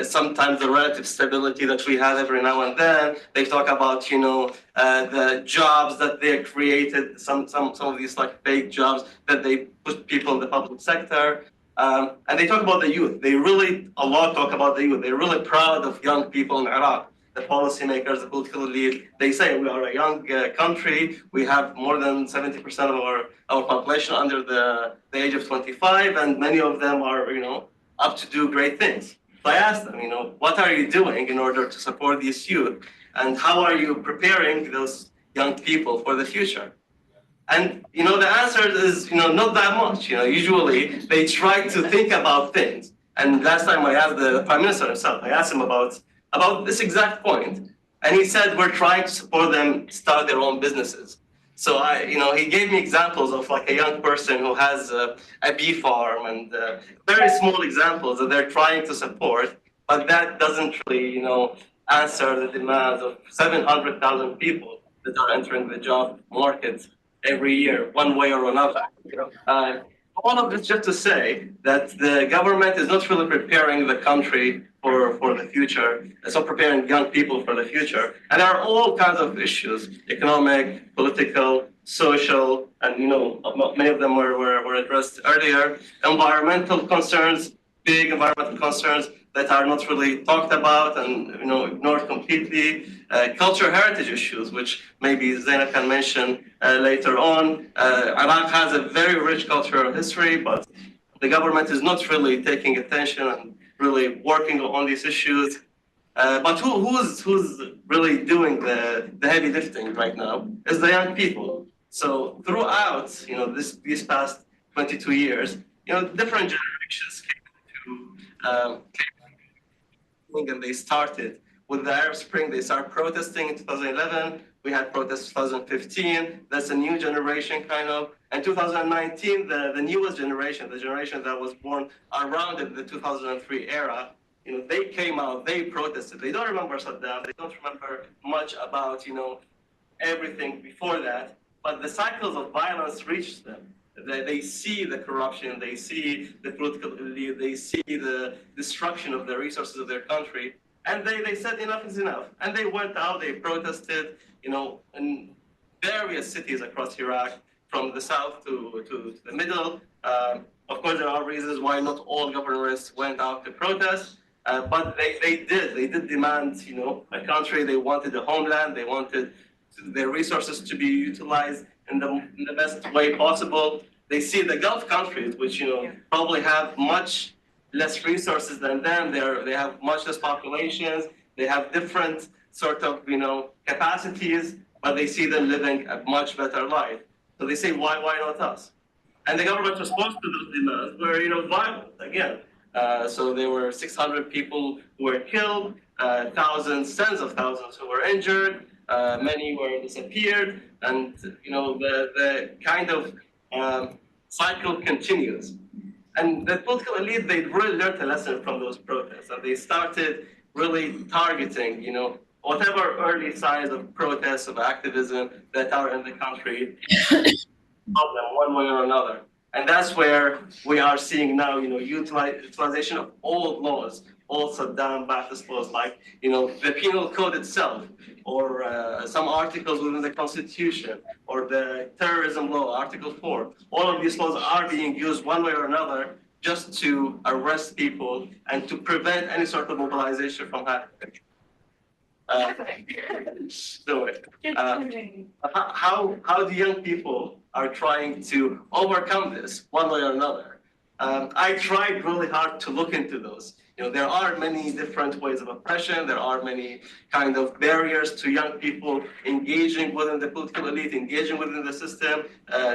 S9: sometimes the relative stability that we have every now and then. They talk about, the jobs that they created, some of these like fake jobs that they put people in the public sector. And they talk about the youth. They really a lot talk about the youth. They're really proud of young people in Iraq. The policymakers, the political elite, they say we are a young country. We have more than 70% of our population under the age of 25, and many of them are, up to do great things. So I asked them, what are you doing in order to support these youth? And how are you preparing those young people for the future? And, the answer is, not that much. Usually they try to think about things. And last time I asked the Prime Minister himself, I asked him about this exact point. And he said, we're trying to support them start their own businesses. So he gave me examples of like a young person who has a bee farm and very small examples that they're trying to support, but that doesn't really, answer the demands of 700,000 people that are entering the job market every year, one way or another. All of this just to say that the government is not really preparing the country for the future. It's not preparing young people for the future. And there are all kinds of issues, economic, political, social, and many of them were addressed earlier. Environmental concerns, big environmental concerns that are not really talked about and ignored completely. Cultural heritage issues, which maybe Zainab can mention later on. Iraq has a very rich cultural history, but the government is not really taking attention and really working on these issues. But who's really doing the heavy lifting right now is the young people. So throughout these past 22 years, different generations came and they started with the Arab Spring. They started protesting in 2011. We had protests in 2015. That's a new generation kind of. And 2019, the newest generation, the generation that was born around the 2003 era, they came out, they protested. They don't remember Saddam. They don't remember much about, everything before that. But the cycles of violence reached them. They see the corruption, they see the political elite, they see the destruction of the resources of their country, and they said enough is enough. And they went out, they protested, in various cities across Iraq, from the south to the middle. Of course, there are reasons why not all governors went out to protest, but they did demand, a country. They wanted a homeland. They wanted their resources to be utilized in the best way possible. They see the Gulf countries, which probably have much less resources than them. They have much less populations. They have different sort of capacities, but they see them living a much better life. So they say, why not us? And the government's response to those demands were violent again. So there were 600 people who were killed, thousands, tens of thousands who were injured. Many were disappeared, and the kind of cycle continues. And the political elite, they really learned a lesson from those protests, and they started really targeting, whatever early signs of protests, of activism that are in the country, of them one way or another. And that's where we are seeing now, utilization of old laws, old Saddam Ba'athist laws, like, the penal code itself, or some articles within the Constitution, or the terrorism law, Article 4. All of these laws are being used one way or another just to arrest people and to prevent any sort of mobilization from happening. How the young people are trying to overcome this one way or another. I tried really hard to look into those. There are many different ways of oppression. There are many kind of barriers to young people engaging within the political elite, engaging within the system,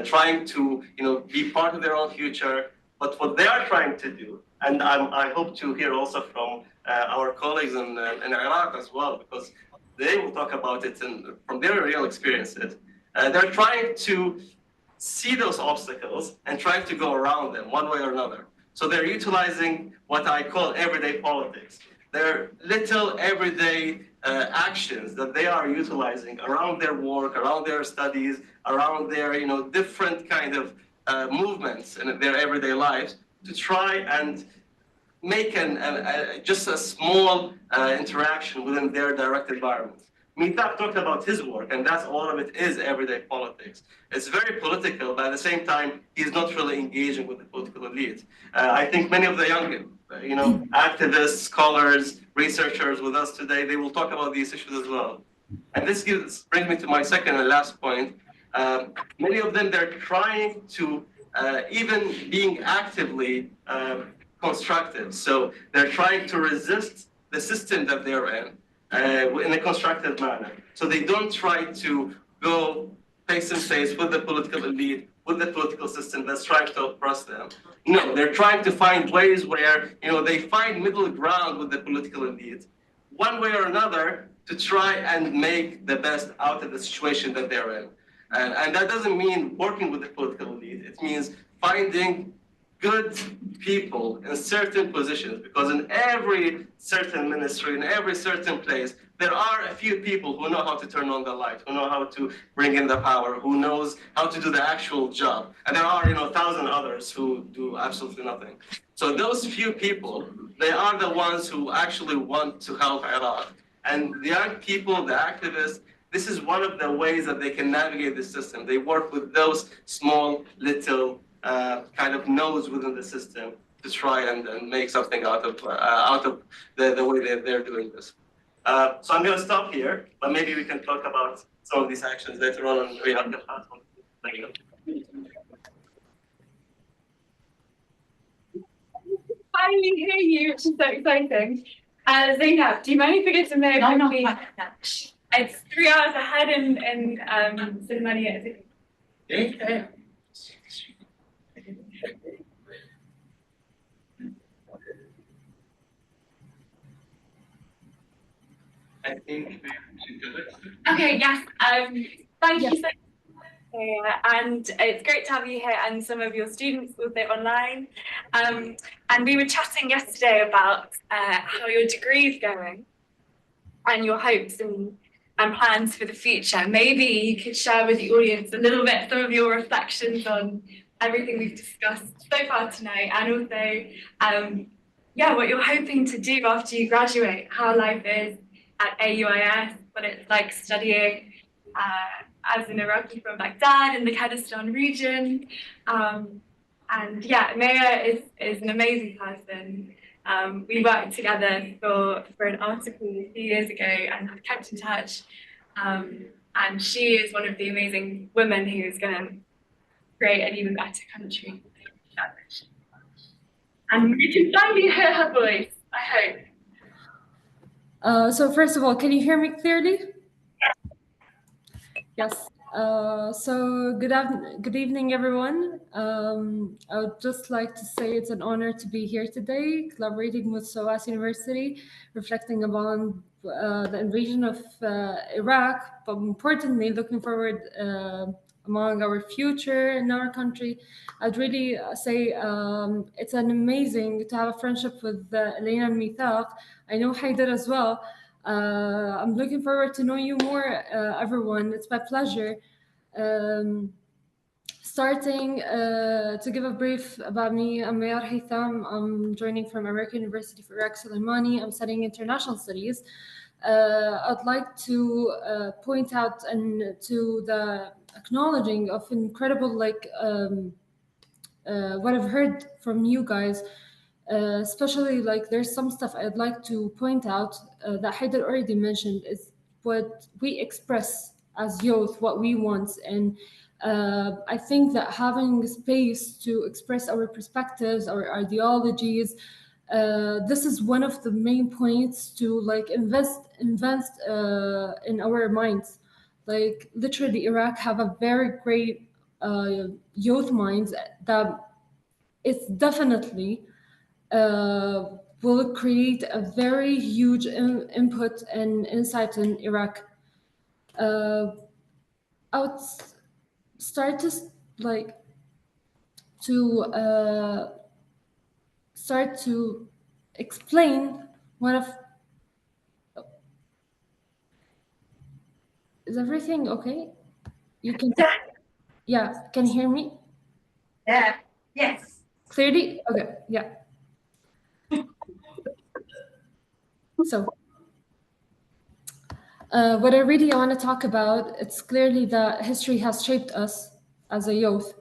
S9: trying to, be part of their own future. But what they are trying to do, and I hope to hear also from our colleagues in Iraq as well, because they will talk about it from their real experiences. They're trying to see those obstacles and trying to go around them one way or another. So they're utilizing what I call everyday politics. They're little everyday actions that they are utilizing around their work, around their studies, around their different kind of movements in their everyday lives to try and make just a small interaction within their direct environment. Mithaq talked about his work, and that's all of it is everyday politics. It's very political, but at the same time, he's not really engaging with the political elite. I think many of the young, activists, scholars, researchers with us today, they will talk about these issues as well. And this brings me to my second and last point. Many of them, they're trying to, even being actively constructive. So they're trying to resist the system that they're in a constructive manner. So they don't try to go face to face with the political elite, with the political system that's trying to oppress them. No, they're trying to find ways where they find middle ground with the political elite, one way or another, to try and make the best out of the situation that they're in. And that doesn't mean working with the political elite. It means finding good people in certain positions, because in every certain ministry, in every certain place, there are a few people who know how to turn on the light, who know how to bring in the power, who knows how to do the actual job. And there are, 1,000 others who do absolutely nothing. So those few people, they are the ones who actually want to help Iraq. And the young people, the activists, this is one of the ways that they can navigate the system. They work with those small, little kind of nodes within the system to try and make something out of the way that they're doing this. So I'm going to stop here, but maybe we can talk about some of these actions later on and we have the platform. Thank you.
S2: Finally hear you, which is so exciting. Zainab, do you mind if we get to know quickly? It's 3 hours ahead in Sulaimani.
S6: Yeah. I think
S2: Okay, yes. Thank you so much. And it's great to have you here and some of your students also online. And we were chatting yesterday about how your degree is going and your hopes and plans for the future. Maybe you could share with the audience a little bit some of your reflections on everything we've discussed so far tonight, and also what you're hoping to do after you graduate, how life is at AUIS, what it's like studying as an Iraqi from Baghdad in the Kurdistan region. And yeah, Maya is an amazing person. We worked together for an article a few years ago and have kept in touch. And she is one of the amazing women who is going to create an even better country. And we can finally hear her voice, I hope.
S3: So first of all, can you hear me clearly? Yes. So good evening, everyone. I would just like to say it's an honor to be here today, collaborating with SOAS University, reflecting upon the invasion of Iraq, but importantly, looking forward among our future in our country. I'd really say it's an amazing to have a friendship with Elena and Mithaq. I know Haider as well. I'm looking forward to know you more, everyone. It's my pleasure. Starting to give a brief about me, I'm Mayar Haytham. I'm joining from American University for Iraq, Sulaimani. I'm studying international studies. I'd like to point out and to the acknowledging of incredible, what I've heard from you guys. Especially there's some stuff I'd like to point out that Haider already mentioned is what we express as youth, what we want. And I think that having space to express our perspectives, our ideologies, This is one of the main points to like invest in our minds. Like literally, Iraq have a very great youth minds that it's definitely will create a very huge input and insight in Iraq. I would start to like to start to explain one of. Is everything okay? You can. Yeah, can you hear me
S5: Yeah, yes.
S3: clearly? Okay, yeah. So, what I really want to talk about, it's clearly that history has shaped us as a youth.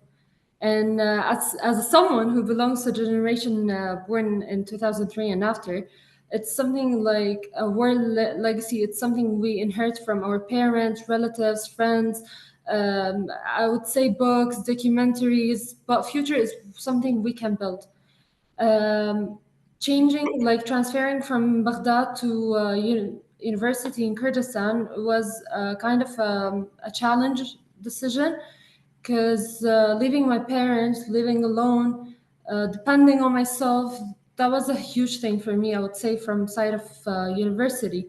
S3: And as someone who belongs to the generation born in 2003 and after, it's something like a world legacy. It's something we inherit from our parents, relatives, friends. I would say books, documentaries, but future is something we can build. Um, Changing, like transferring from Baghdad to university in Kurdistan was kind of a challenge decision because leaving my parents, living alone, depending on myself, that was a huge thing for me, I would say, from side of university.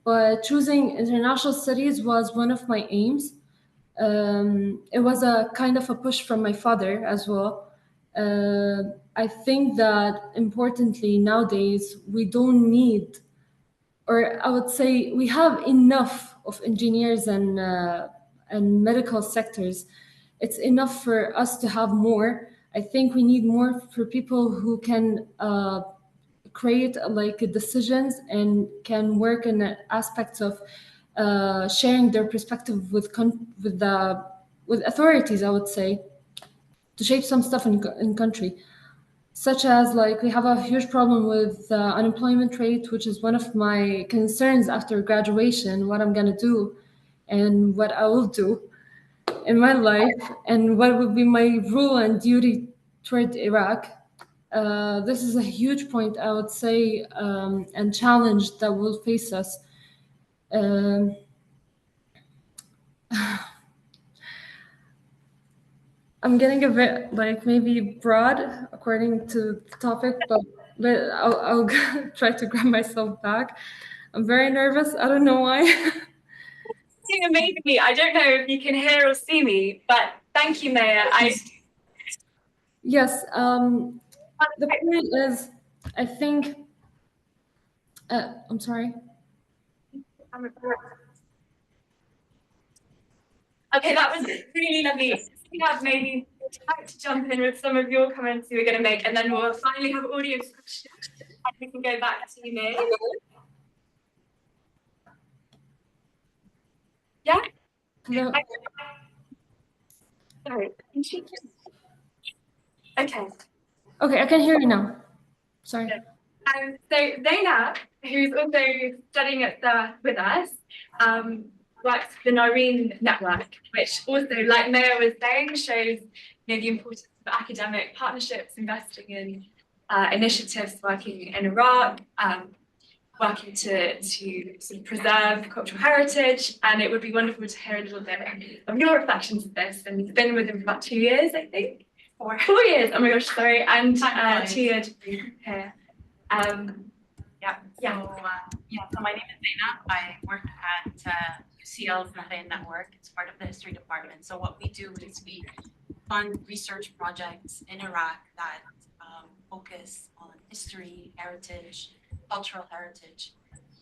S3: But choosing international studies was one of my aims. It was a kind of a push from my father as well. I think that importantly nowadays we don't need, or I would say we have enough of engineers and medical sectors. It's enough for us to have more. I think we need more for people who can create like decisions and can work in the aspects of sharing their perspective with authorities. I would say to shape some stuff in country, such as like we have a huge problem with unemployment rate, which is one of my concerns after graduation, what I'm gonna do and what I will do in my life and what would be my role and duty toward Iraq. This is a huge point, I would say, and challenge that will face us. Um, I'm getting a bit like maybe broad according to the topic, but I'll try to grab myself back. I'm very nervous. I don't know why.
S2: Amazingly, I don't know if you can hear or see me, but thank you, Maya.
S3: Yes. The point is, I think. I'm sorry.
S2: Okay, that was really lovely. We have maybe time to jump in with some of your comments you were going to make, and then we'll finally have audience questions. And we can go back to you, May. Yeah?
S3: Hello.
S2: Sorry. Okay.
S3: Okay, I can hear you now. Sorry.
S2: So Zainab, who's also studying at SOAS with us, works for the Noreen network, which also, like Maya was saying, shows the importance of academic partnerships, investing in initiatives working in Iraq, working to sort of preserve cultural heritage. And it would be wonderful to hear a little bit of your reflections of this. And you've been with him for about 2 years, I think. 4 years. Oh my gosh, sorry. And 2 years here.
S10: So my name is Zainab. I work at UCL's Nahrain Network. It's part of the history department. So what we do is we fund research projects in Iraq that focus on history, heritage, cultural heritage.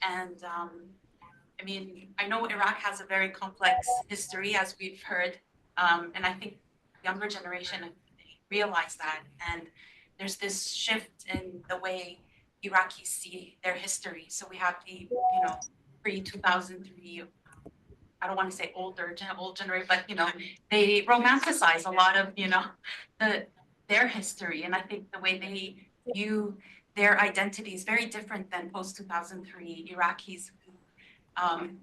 S10: And I mean, I know Iraq has a very complex history, as we've heard. And I think younger generation realize that. And there's this shift in the way Iraqis see their history. So we have the, pre-2003, I don't want to say old generation, but, they romanticize a lot of, their history. And I think the way they view their identity is very different than post-2003 Iraqis who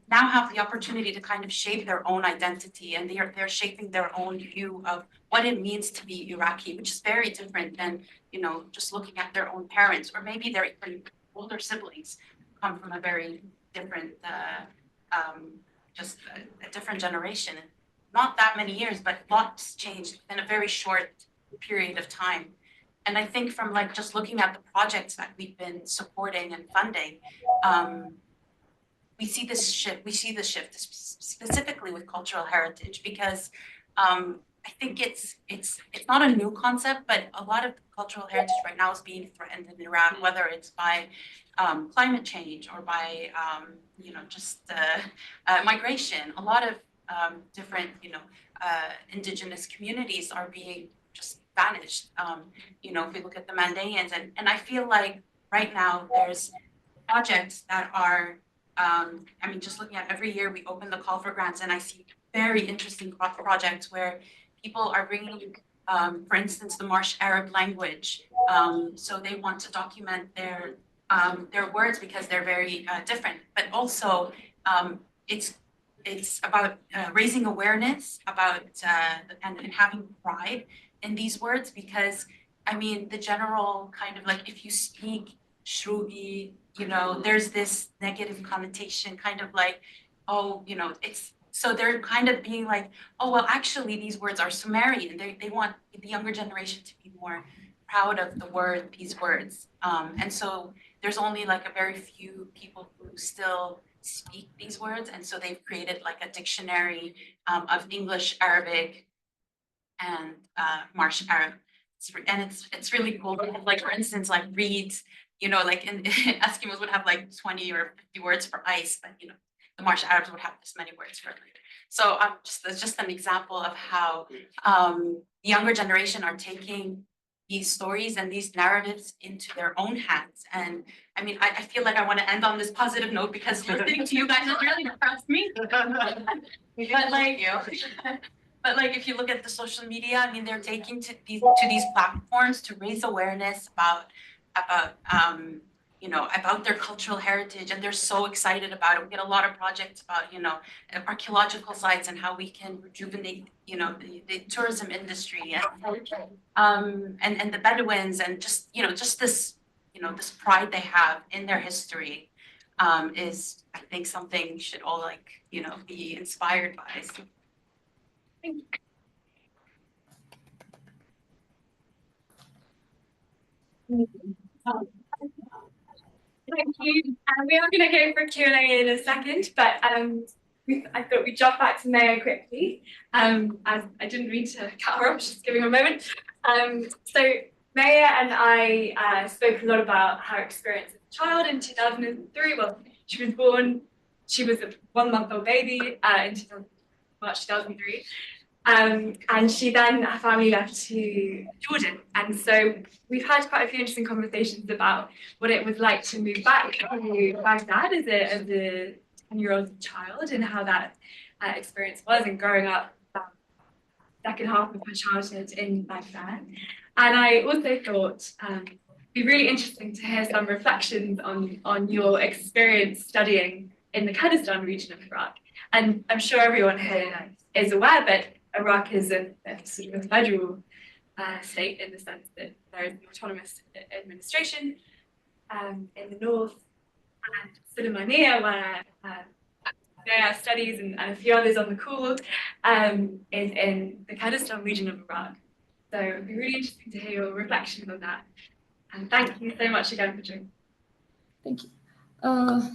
S10: now have the opportunity to kind of shape their own identity, and they're shaping their own view of what it means to be Iraqi, which is very different than, you know, just looking at their own parents, or maybe their even older siblings come from a very different, just a different generation. Not that many years, but lots changed in a very short period of time. And I think from like just looking at the projects that we've been supporting and funding, we see this shift specifically with cultural heritage, because I think it's not a new concept, but a lot of cultural heritage right now is being threatened in Iraq, whether it's by climate change or by you know, just migration. A lot of different, you know, indigenous communities are being just vanished. You know, if we look at the Mandaeans, and I feel like right now there's projects that are, I mean, just looking at every year we open the call for grants, and I see very interesting projects where people are bringing, for instance, the Marsh Arab language. So they want to document their words because they're very different, but also it's about raising awareness about and having pride in these words, because I mean, the general kind of like, if you speak Shrugi, you know, there's this negative connotation, kind of like, oh, you know, it's, so they're kind of being like, oh, well, actually, these words are Sumerian. They want the younger generation to be more proud of the word, these words. And so there's only like a very few people who still speak these words. And so they've created like a dictionary of English, Arabic, and Marsh Arab. And it's really cool. Like, for instance, like reeds, you know, like in Eskimos would have like 20 or 50 words for ice, but you know, the Marsh Arabs would have this many words for it. So that's just an example of how the younger generation are taking these stories and these narratives into their own hands. And I mean, I feel like I want to end on this positive note, because listening to you guys has really depressed me. But like, if you look at the social media, I mean, they're taking to these platforms to raise awareness about you know, about their cultural heritage, and they're so excited about it. We get a lot of projects about, you know, archaeological sites and how we can rejuvenate, you know, the tourism industry, and the Bedouins, and just, you know, just this, you know, this pride they have in their history is, I think, something we should all, like, you know, be inspired by. So, thank you.
S2: Thank you. We are going to go for Q&A in a second, but I thought we'd jump back to Maya quickly, as I didn't mean to cut her off, just giving her a moment. So Maya and I spoke a lot about her experience as a child in 2003. Well, she was a 1-month-old baby in March 2003. And she then, her family left to Jordan. And so we've had quite a few interesting conversations about what it was like to move back to Baghdad as a 10-year-old child, and how that experience was, and growing up that second half of her childhood in Baghdad. And I also thought it'd be really interesting to hear some reflections on your experience studying in the Kurdistan region of Iraq. And I'm sure everyone here is aware that Iraq is a sort of a federal state, in the sense that there is an autonomous administration in the north, and Sulaimani, where Naya studies, and a few others on the call, is in the Kurdistan region of Iraq. So it'd be really interesting to hear your reflections on that. And thank you so much again for joining.
S3: Thank you.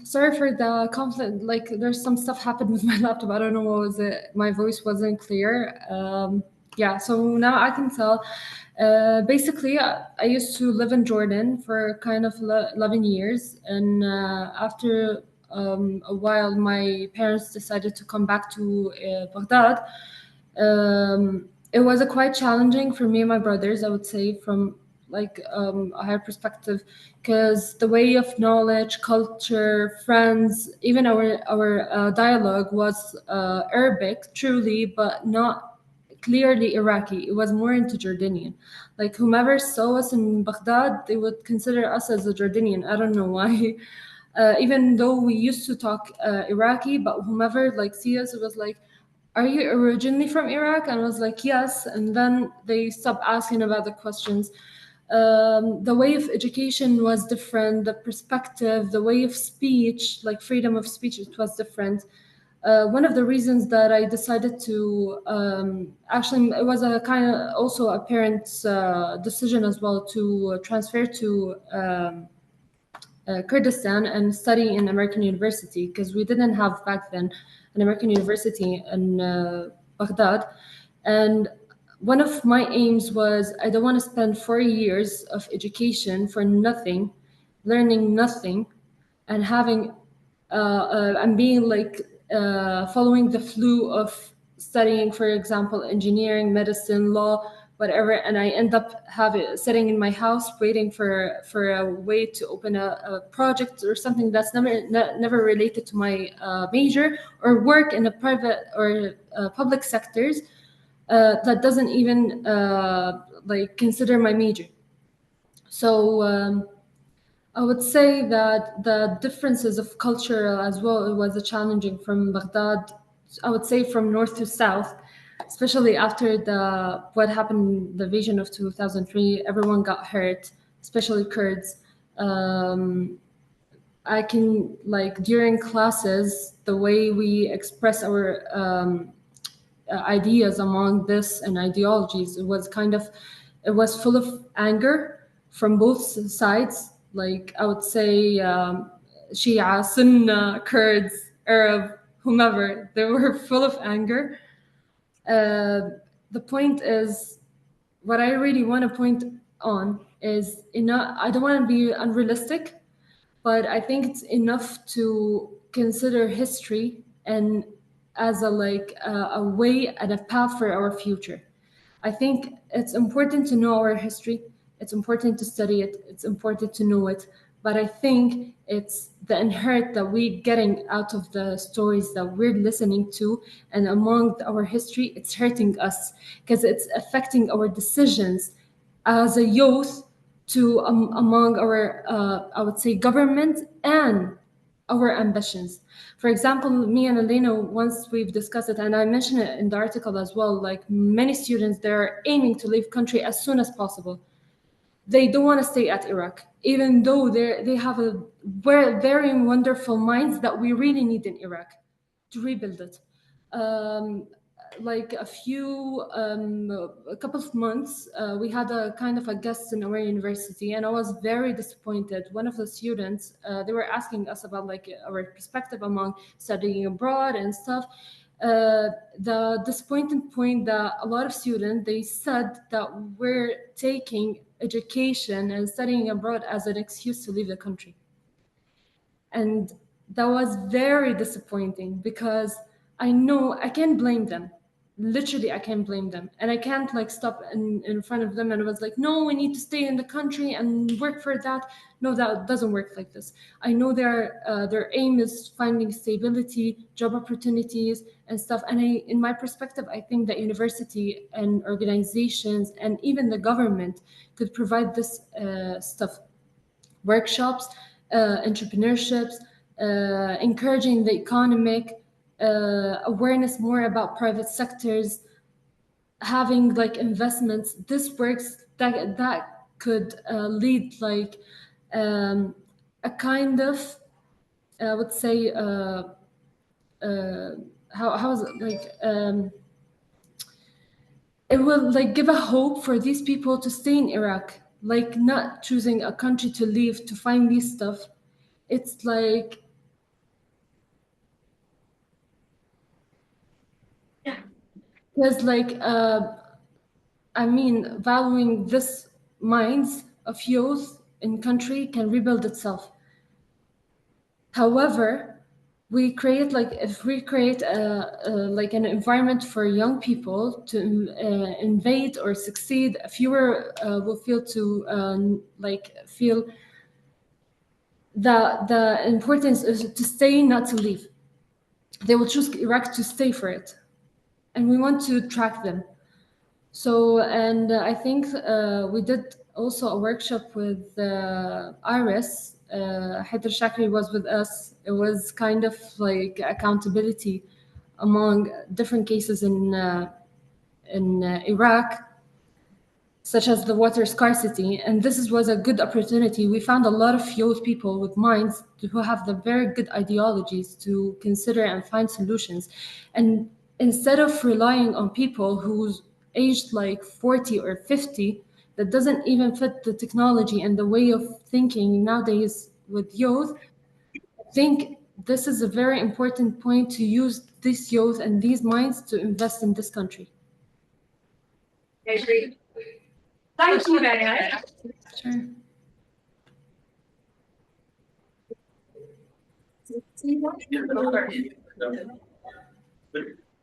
S3: Sorry for the conflict. Like, there's some stuff happened with my laptop. I don't know what was it. My voice wasn't clear. Yeah, so now I can tell. Basically, I used to live in Jordan for kind of 11 years. And after a while, my parents decided to come back to Baghdad. It was quite challenging for me and my brothers, I would say, from like a higher perspective, because the way of knowledge, culture, friends, even our dialogue was Arabic, truly, but not clearly Iraqi. It was more into Jordanian. Like, whomever saw us in Baghdad, they would consider us as a Jordanian. I don't know why. even though we used to talk Iraqi, but whomever like see us, it was like, are you originally from Iraq? And I was like, yes. And then they stopped asking about the questions. The way of education was different, the perspective, the way of speech, like freedom of speech, it was different. One of the reasons that I decided to, actually, it was a kind of also a parent's decision as well to transfer to Kurdistan and study in American University, because we didn't have back then an American university in Baghdad. And one of my aims was I don't want to spend 4 years of education for nothing, learning nothing, and having and being like following the flow of studying, for example, engineering, medicine, law, whatever, and I end up sitting in my house waiting for a way to open a project or something that's never related to my major, or work in a private or public sectors that doesn't even like consider my major. So I would say that the differences of culture as well, it was challenging from Baghdad, I would say from north to south, especially after what happened, the invasion of 2003, everyone got hurt, especially Kurds. I can, like, during classes, the way we express our ideas among this and ideologies, it was full of anger from both sides. Like, I would say Shia, Sunni, Kurds, Arab, whomever, they were full of anger. The point is, what I really want to point on is, I don't want to be unrealistic, but I think it's enough to consider history and as a way and a path for our future. I think it's important to know our history. It's important to study it. It's important to know it. But I think it's the inherent that we're getting out of the stories that we're listening to, and among our history, it's hurting us because it's affecting our decisions as a youth to among our, I would say, government and our ambitions. For example, me and Elena, once we've discussed it, and I mentioned it in the article as well, like many students, they're aiming to leave country as soon as possible. They don't want to stay at Iraq, even though they have a very wonderful minds that we really need in Iraq to rebuild it. Like a couple of months, we had a kind of a guest in our university, and I was very disappointed. One of the students, they were asking us about like our perspective among studying abroad and stuff. The disappointing point that a lot of students, they said that we're taking education and studying abroad as an excuse to leave the country. And that was very disappointing, because I know I can't blame them. Literally, I can't blame them. And I can't like stop in front of them and was like, no, we need to stay in the country and work for that. No, that doesn't work like this. I know their aim is finding stability, job opportunities and stuff. And in my perspective, I think that university and organizations and even the government could provide this stuff, workshops, entrepreneurships, encouraging the economic awareness more about private sectors, having like investments. This works that could lead like a kind of, I would say, how is it like, it will like give a hope for these people to stay in Iraq, like not choosing a country to leave to find these stuff. It's like,
S2: Yeah.
S3: because like I mean, valuing this minds of youth in country can rebuild itself. However, if we create like an environment for young people to invade or succeed, fewer will feel that the importance is to stay, not to leave. They will choose Iraq to stay for it, and we want to track them. So, and I think we did also a workshop with IRIS Haider Shakri was with us, it was kind of like accountability among different cases in Iraq, such as the water scarcity. And this was a good opportunity. We found a lot of youth people with minds who have the very good ideologies to consider and find solutions. And instead of relying on people who's aged like 40 or 50, that doesn't even fit the technology and the way of thinking nowadays with youth, I think this is a very important point to use this youth and these minds to invest in this country.
S2: I agree. Thank you very much.
S3: Sure.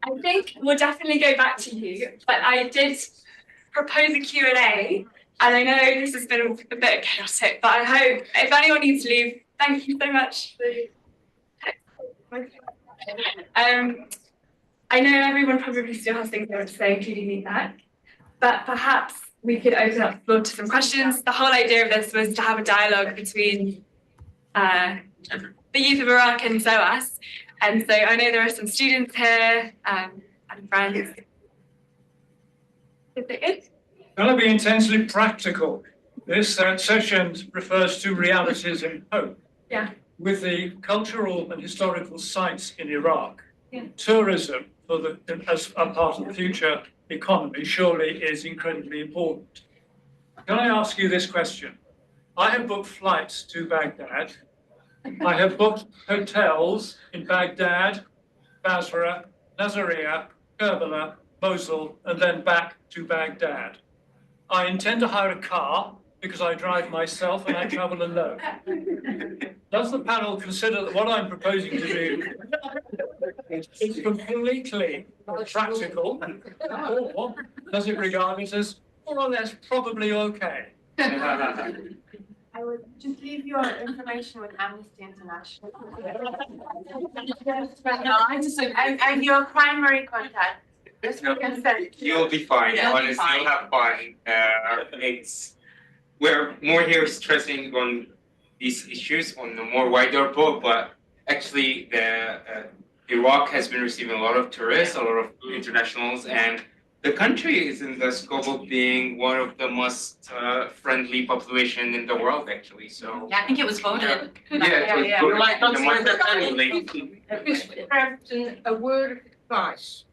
S2: I think we'll definitely go back to you, but I did propose a Q&A, and I know this has been a bit chaotic, but I hope if anyone needs to leave, thank you so much. I know everyone probably still has things they want to say, including me back, but perhaps we could open up the floor to some questions. The whole idea of this was to have a dialogue between the youth of Iraq and SOAS. And so I know there are some students here and friends. Is it good?
S11: Going to be intensely practical. This session refers to realities and hope.
S2: Yeah.
S11: With the cultural and historical sites in Iraq,
S2: Yeah.
S11: tourism as a part of the future economy surely is incredibly important. Can I ask you this question? I have booked flights to Baghdad. I have booked hotels in Baghdad, Basra, Nasiriyah, Kerbala, Mosul, and then back to Baghdad. I intend to hire a car because I drive myself and I travel alone. Does the panel consider that what I'm proposing to do is completely practical, or does it regard it as more or less probably okay?
S8: I would just leave your information with Amnesty International. And your primary contact.
S6: You'll be fine.
S10: You'll be
S6: Honestly,
S10: fine.
S6: you'll have fun. We're more here stressing on these issues on the more wider book, but actually Iraq has been receiving a lot of tourists, a lot of internationals, and the country is in the scope of being one of the most friendly population in the world, actually. So
S10: Yeah, I think it was voted.
S6: yeah.
S7: You're like,
S6: The most friendly.
S12: Mr. Crampton, a word of advice.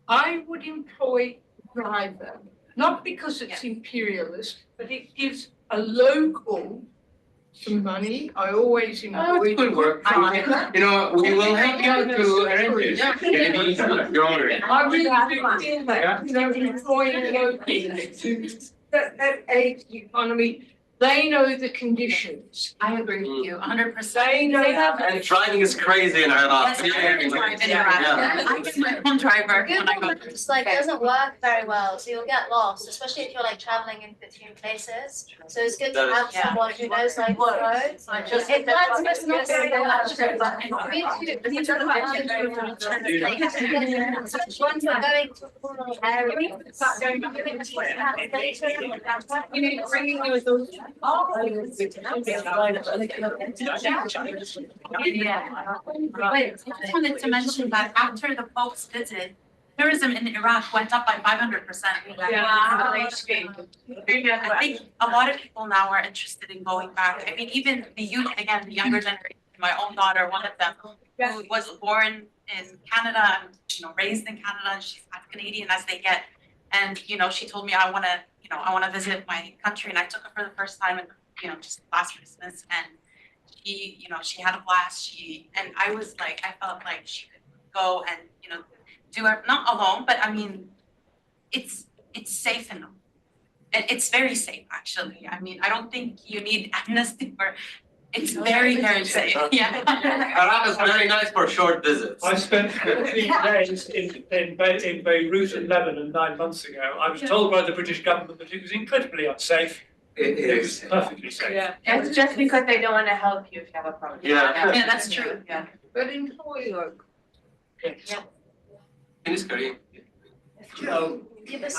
S12: I would employ a driver, not because it's imperialist, but it gives a local some money. I always employ
S6: Good work.
S12: driver.
S6: You know, we will help you to arrange it. Maybe you're on it.
S12: I really do feel that, you know, employing locals that aids the economy. They know the conditions.
S10: I agree with you, 100%.
S12: They know
S9: And driving is crazy in Iraq.
S10: Yes, I can drive in Iraq.
S9: Yeah.
S10: I get my own driver when I go.
S13: It's like doesn't work very well, so you'll get lost, especially if you're like traveling in between places. So it's good to
S9: That is-
S13: have someone who knows like the roads. It works, but it's not very much. Once we're going to rural areas.
S2: You know, bringing you with those.
S10: Yeah. Wait, I just wanted to mention that after the Pope's visit, tourism in Iraq went up by 500%. I think a lot of people now are interested in going back. I mean, even the youth, again, the younger generation, my own daughter, one of them, who was born in Canada and, you know, raised in Canada, and she's as Canadian as they get. And, you know, she told me, I want to visit my country. And I took her for the first time, and, you know, just last Christmas. And she, you know, she had a blast. And I was like, I felt like she could go and, you know, do it, not alone, but I mean, it's safe enough. It's very safe, actually. I mean, I don't think you need amnesty for, it's very, very safe. Yeah.
S9: Iraq is very nice for short visits.
S11: I spent 15 days in Beirut and Lebanon 9 months ago. I was told by the British government that it was incredibly unsafe.
S6: It
S11: was
S6: is.
S11: perfectly safe.
S8: Yeah, it's just because they don't want to help you if you have a problem.
S9: Yeah.
S10: Yeah, that's true.
S8: Yeah.
S12: but employ local.
S9: In this career.
S13: Give us.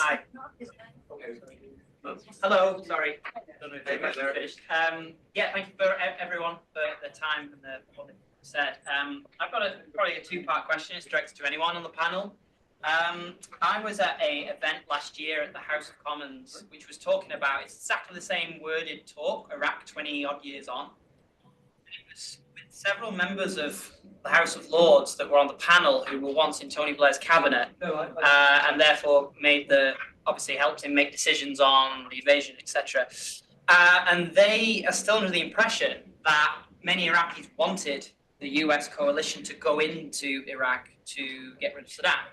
S7: Hello, sorry. Don't know if you guys are finished. Yeah, thank you for everyone for the time and what they said. I've got probably a two-part question. It's directed to anyone on the panel. I was at an event last year at the House of Commons, which was talking about exactly the same worded talk, Iraq 20 odd years on. It was with several members of the House of Lords that were on the panel who were once in Tony Blair's cabinet, and therefore obviously helped him make decisions on the invasion, etc. And they are still under the impression that many Iraqis wanted the US coalition to go into Iraq to get rid of Saddam.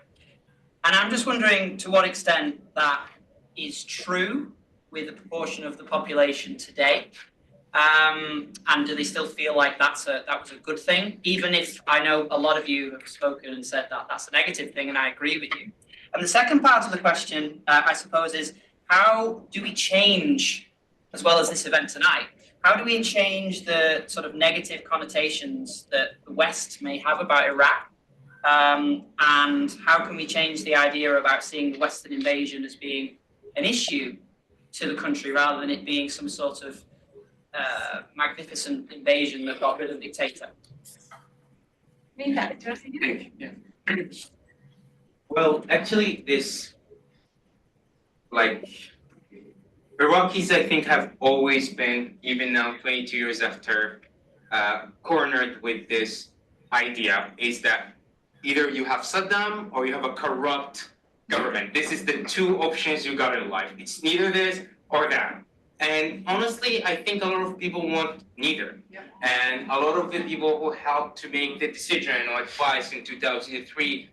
S7: And I'm just wondering to what extent that is true with the proportion of the population today. And do they still feel like that was a good thing? Even if I know a lot of you have spoken and said that that's a negative thing, and I agree with you. And the second part of the question, I suppose, is how do we change, as well as this event tonight, how do we change the sort of negative connotations that the West may have about Iraq? And how can we change the idea about seeing the Western invasion as being an issue to the country rather than it being some sort of magnificent invasion that got rid of the dictator?
S6: Well, actually, Iraqis, I think, have always been, even now, 22 years after, cornered with this idea, is that either you have Saddam or you have a corrupt government. This is the two options you got in life. It's neither this or that. And honestly, I think a lot of people want neither. Yeah. And a lot of the people who helped to make the decision or advice in 2003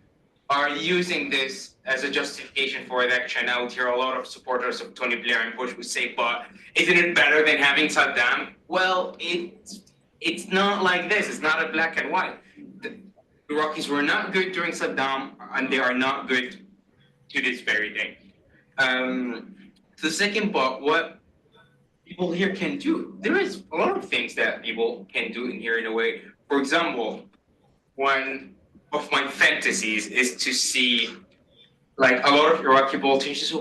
S6: are using this as a justification for election. I would hear a lot of supporters of Tony Blair and Bush would say, but isn't it better than having Saddam? Well, it's not like this. It's not a black and white. The Iraqis were not good during Saddam, and they are not good to this very day. The second part, what people here can do, there is a lot of things that people can do in here in a way. For example, one of my fantasies is to see like a lot of Iraqi politicians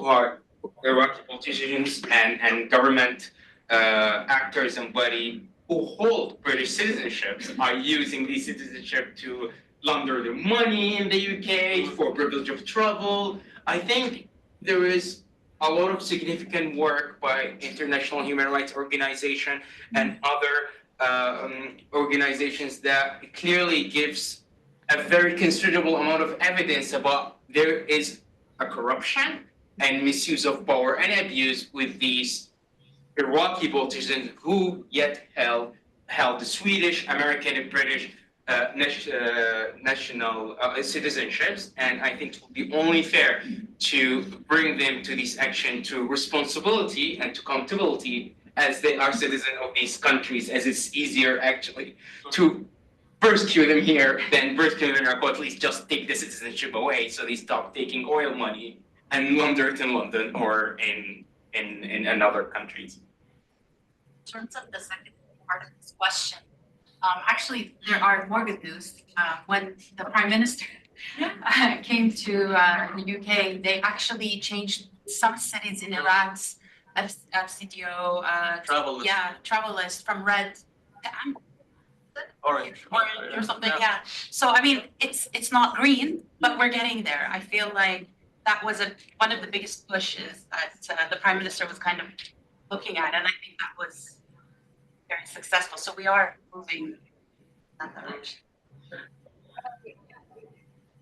S6: and government actors and body who hold British citizenships are using these citizenship to launder their money in the UK for privilege of travel. I think there is a lot of significant work by international human rights organization and other organizations that clearly gives a very considerable amount of evidence about there is a corruption and misuse of power and abuse with these Iraqi politicians who yet held the Swedish, American, and British national citizenships. And I think it would be only fair to bring them to this action to responsibility and to accountability as they are citizens of these countries, as it's easier actually to persecute them here than persecute them in Iraq, or at least just take the citizenship away so they stop taking oil money and launder it in London or in other countries.
S10: In terms of the second part of this question, actually, there are more good news. When the Prime Minister came to the UK, they actually changed some cities in Iraq's FCDO travel list from red to amber. Orange or something, yeah. So I mean, it's not green, but we're getting there. I feel like that was one of the biggest pushes that the Prime Minister was kind of looking at, and I think that was very successful. So we are moving in that direction.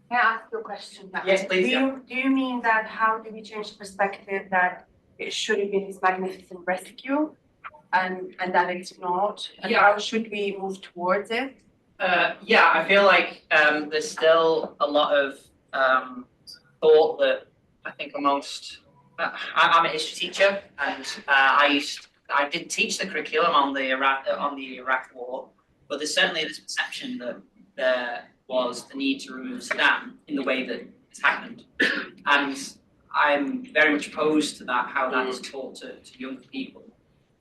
S8: Can I ask you a question?
S7: Yes, please.
S8: Do you mean that how do we change the perspective that it should have been this magnificent rescue? And that it's not, and how should we move towards it?
S7: Yeah, I feel like there's still a lot of thought that I think amongst, I'm a history teacher, and I did teach the curriculum on the Iraq War, but there's certainly this perception that there was the need to remove Saddam in the way that it's happened, and I'm very much opposed to that, how that is taught to young people.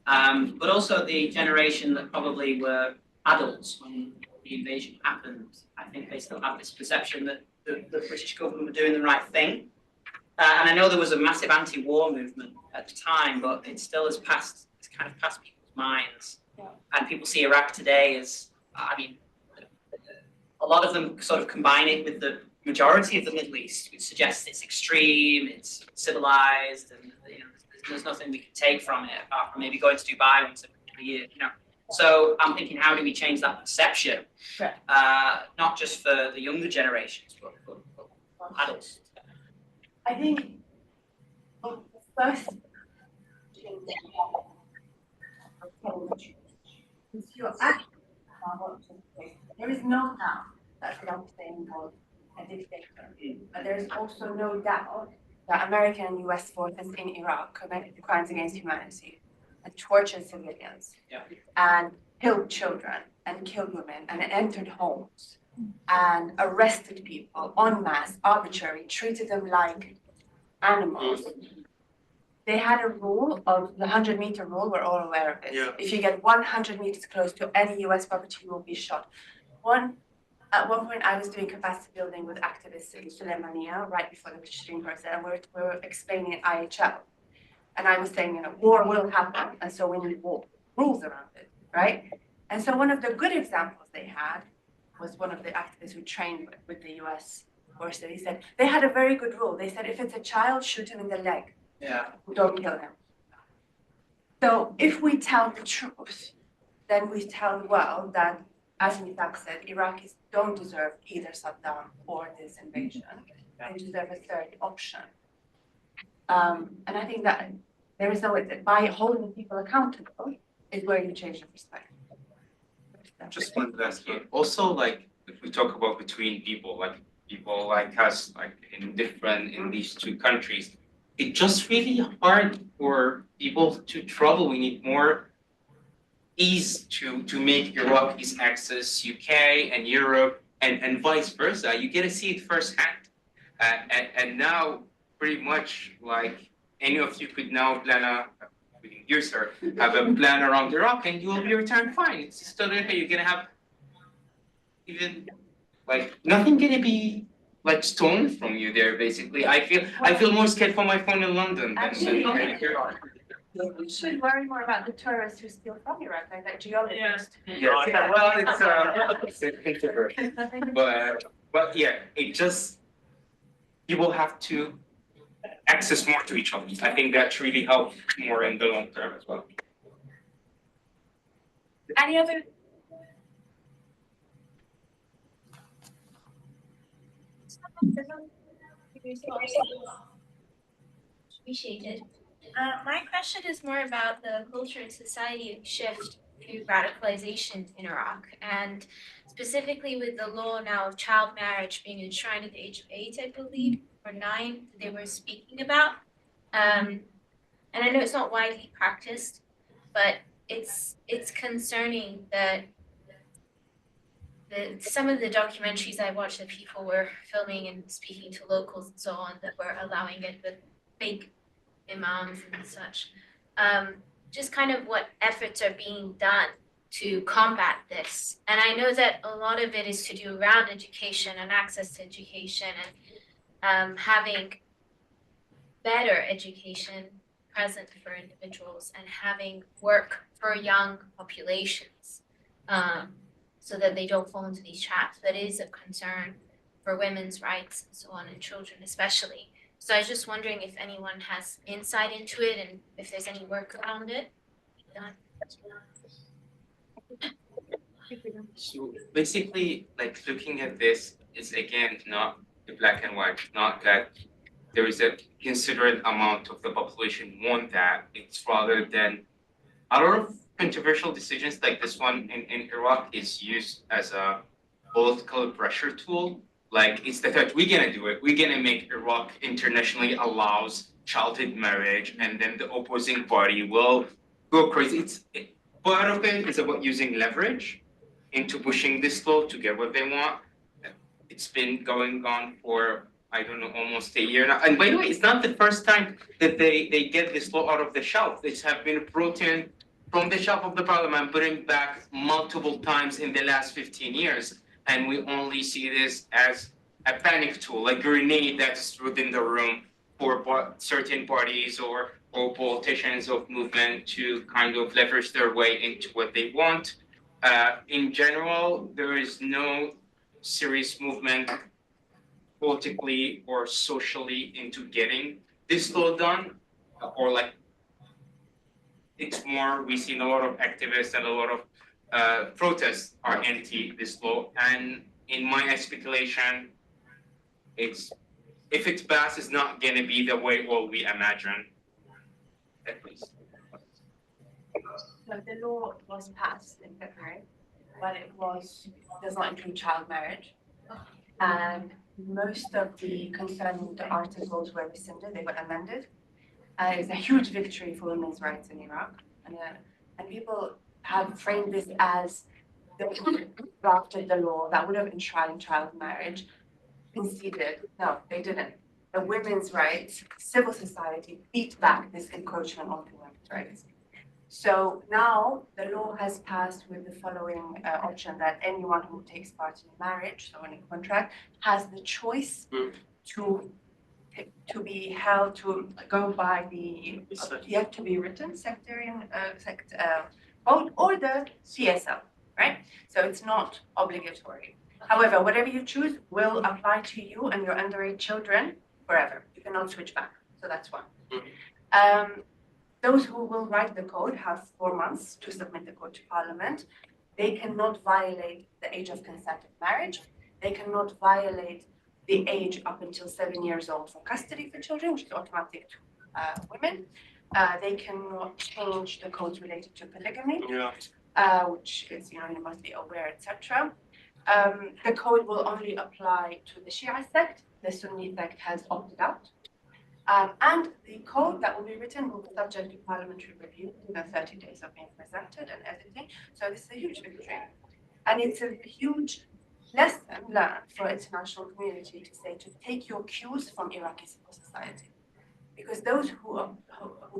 S7: But also the generation that probably were adults when the invasion happened, I think they still have this perception that the British government were doing the right thing. And I know there was a massive anti-war movement at the time, but it still has passed, it's kind of passed people's minds.
S2: Yeah.
S7: And people see Iraq today as, I mean, a lot of them sort of combine it with the majority of the Middle East, which suggests it's extreme, it's civilized, and you know, there's nothing we can take from it apart from maybe going to Dubai once every year, you know. So I'm thinking, how do we change that perception?
S2: Sure.
S7: Not just for the younger generations, but for adults.
S8: I think the first thing is your act what took place. There is no doubt that Saddam Hussein was a dictator, but there is also no doubt that American and US forces in Iraq committed crimes against humanity and tortured civilians and killed children and killed women and entered homes and arrested people en masse, arbitrarily, treated them like animals. They had a rule of the 100-meter rule, we're all aware of it.
S1: Yeah.
S8: If you get 100 meters close to any US property, you will be shot. At one point, I was doing capacity building with activists in Sulaimani right before the Supreme Court, and we were explaining IHL. And I was saying, you know, war will happen, and so we need rules around it, right? And so one of the good examples they had was one of the activists who trained with the US forces. He said, they had a very good rule. They said, if it's a child, shoot him in the leg.
S7: Yeah.
S8: Don't kill him. So if we tell the truth, then we tell the world that, as Mithaq said, Iraqis don't deserve either Saddam or this invasion. They deserve a third option. And I think that there is no way that by holding people accountable is where you change the perspective.
S6: Just one last thing. Also, like, if we talk about between people like us, like in these two countries, it's just really hard for people to travel. We need more ease to make Iraqis access UK and Europe and vice versa. You get to see it firsthand. And now, pretty much, like, any of you could now plan you, sir, have a plan around Iraq and you will be returned fine. It's still okay. You're going to have even, like, nothing going to be, like, stolen from you there, basically. I feel more scared for my phone in London than here.
S8: We should worry more about the tourists who steal from Iraq, like that geologist.
S6: Yeah, well, it's controversial. But yeah, it just, people have to access more to each other. I think that really helps more in the long term as well.
S2: Any other?
S13: Appreciated. My question is more about the culture and society shift to radicalization in Iraq, and specifically with the law now of child marriage being enshrined at the age of 8, I believe, or 9, that they were speaking about. And I know it's not widely practiced, but it's concerning that some of the documentaries I watched that people were filming and speaking to locals and so on that were allowing it with fake imams and such. Just kind of what efforts are being done to combat this. And I know that a lot of it is to do around education and access to education and having better education present for individuals and having work for young populations so that they don't fall into these traps. That is a concern for women's rights and so on, and children especially. So I was just wondering if anyone has insight into it and if there's any work around it done.
S6: So basically, like, looking at this is, again, not the black and white, not that there is a considerate amount of the population want that. It's rather than a lot of controversial decisions like this one in Iraq is used as a political pressure tool. Like, it's the fact we're gonna do it. We're gonna make Iraq internationally allows childhood marriage, and then the opposing party will go crazy. Part of it is about using leverage into pushing this law to get what they want. It's been going on for, I don't know, almost a year now. And by the way, it's not the first time that they get this law out of the shelf. It's have been brought in from the shelf of the parliament, putting back multiple times in the last 15 years. And we only see this as a panic tool, a grenade that's within the room for certain parties or politicians of movement to kind of leverage their way into what they want. In general, there is no serious movement politically or socially into getting this law done, or like it's more, we see a lot of activists and a lot of protests are anti this law. And in my speculation, it's, if it's passed, it's not going to be the way all we imagine, at least.
S8: So the law was passed in February, but it does not include child marriage. And most of the concerned articles were rescinded, they were amended. It's a huge victory for women's rights in Iraq. And people have framed this as they drafted the law that would have enshrined child marriage, conceded. No, they didn't. The women's rights, civil society beat back this encroachment on women's rights. So now the law has passed with the following option, that anyone who takes part in a marriage, so in a contract, has the choice to be held to go by the yet to be written sectarian code or the CSL, right? So it's not obligatory. However, whatever you choose will apply to you and your underage children forever. You cannot switch back. So that's one. Those who will write the code have 4 months to submit the code to Parliament. They cannot violate the age of consent of marriage. They cannot violate the age up until 7 years old for custody for children, which is automatic to women. They cannot change the codes related to polygamy, which is, you must be aware, etc. The code will only apply to the Shia sect. The Sunni sect has opted out. And the code that will be written will be subject to parliamentary review within 30 days of being presented and editing. So this is a huge victory. And it's a huge lesson learned for international community to say to take your cues from Iraqi civil society. Because those who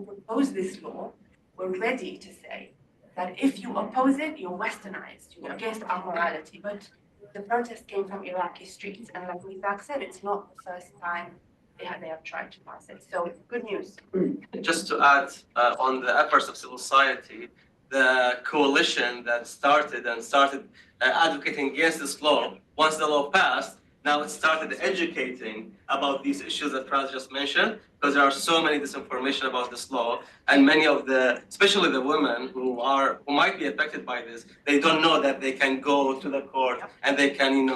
S8: proposed this law were ready to say that if you oppose it, you're westernized, you're against our morality. But the protest came from Iraqi streets. And like Mithaq said, it's not the first time they have tried to pass it. So good news.
S9: Just to add on the efforts of civil society, the coalition that started advocating against this law, once the law passed, now it started educating about these issues that Faraz just mentioned, because there are so many disinformation about this law, and many of especially the women who might be affected by this, they don't know that they can go to the court and they can,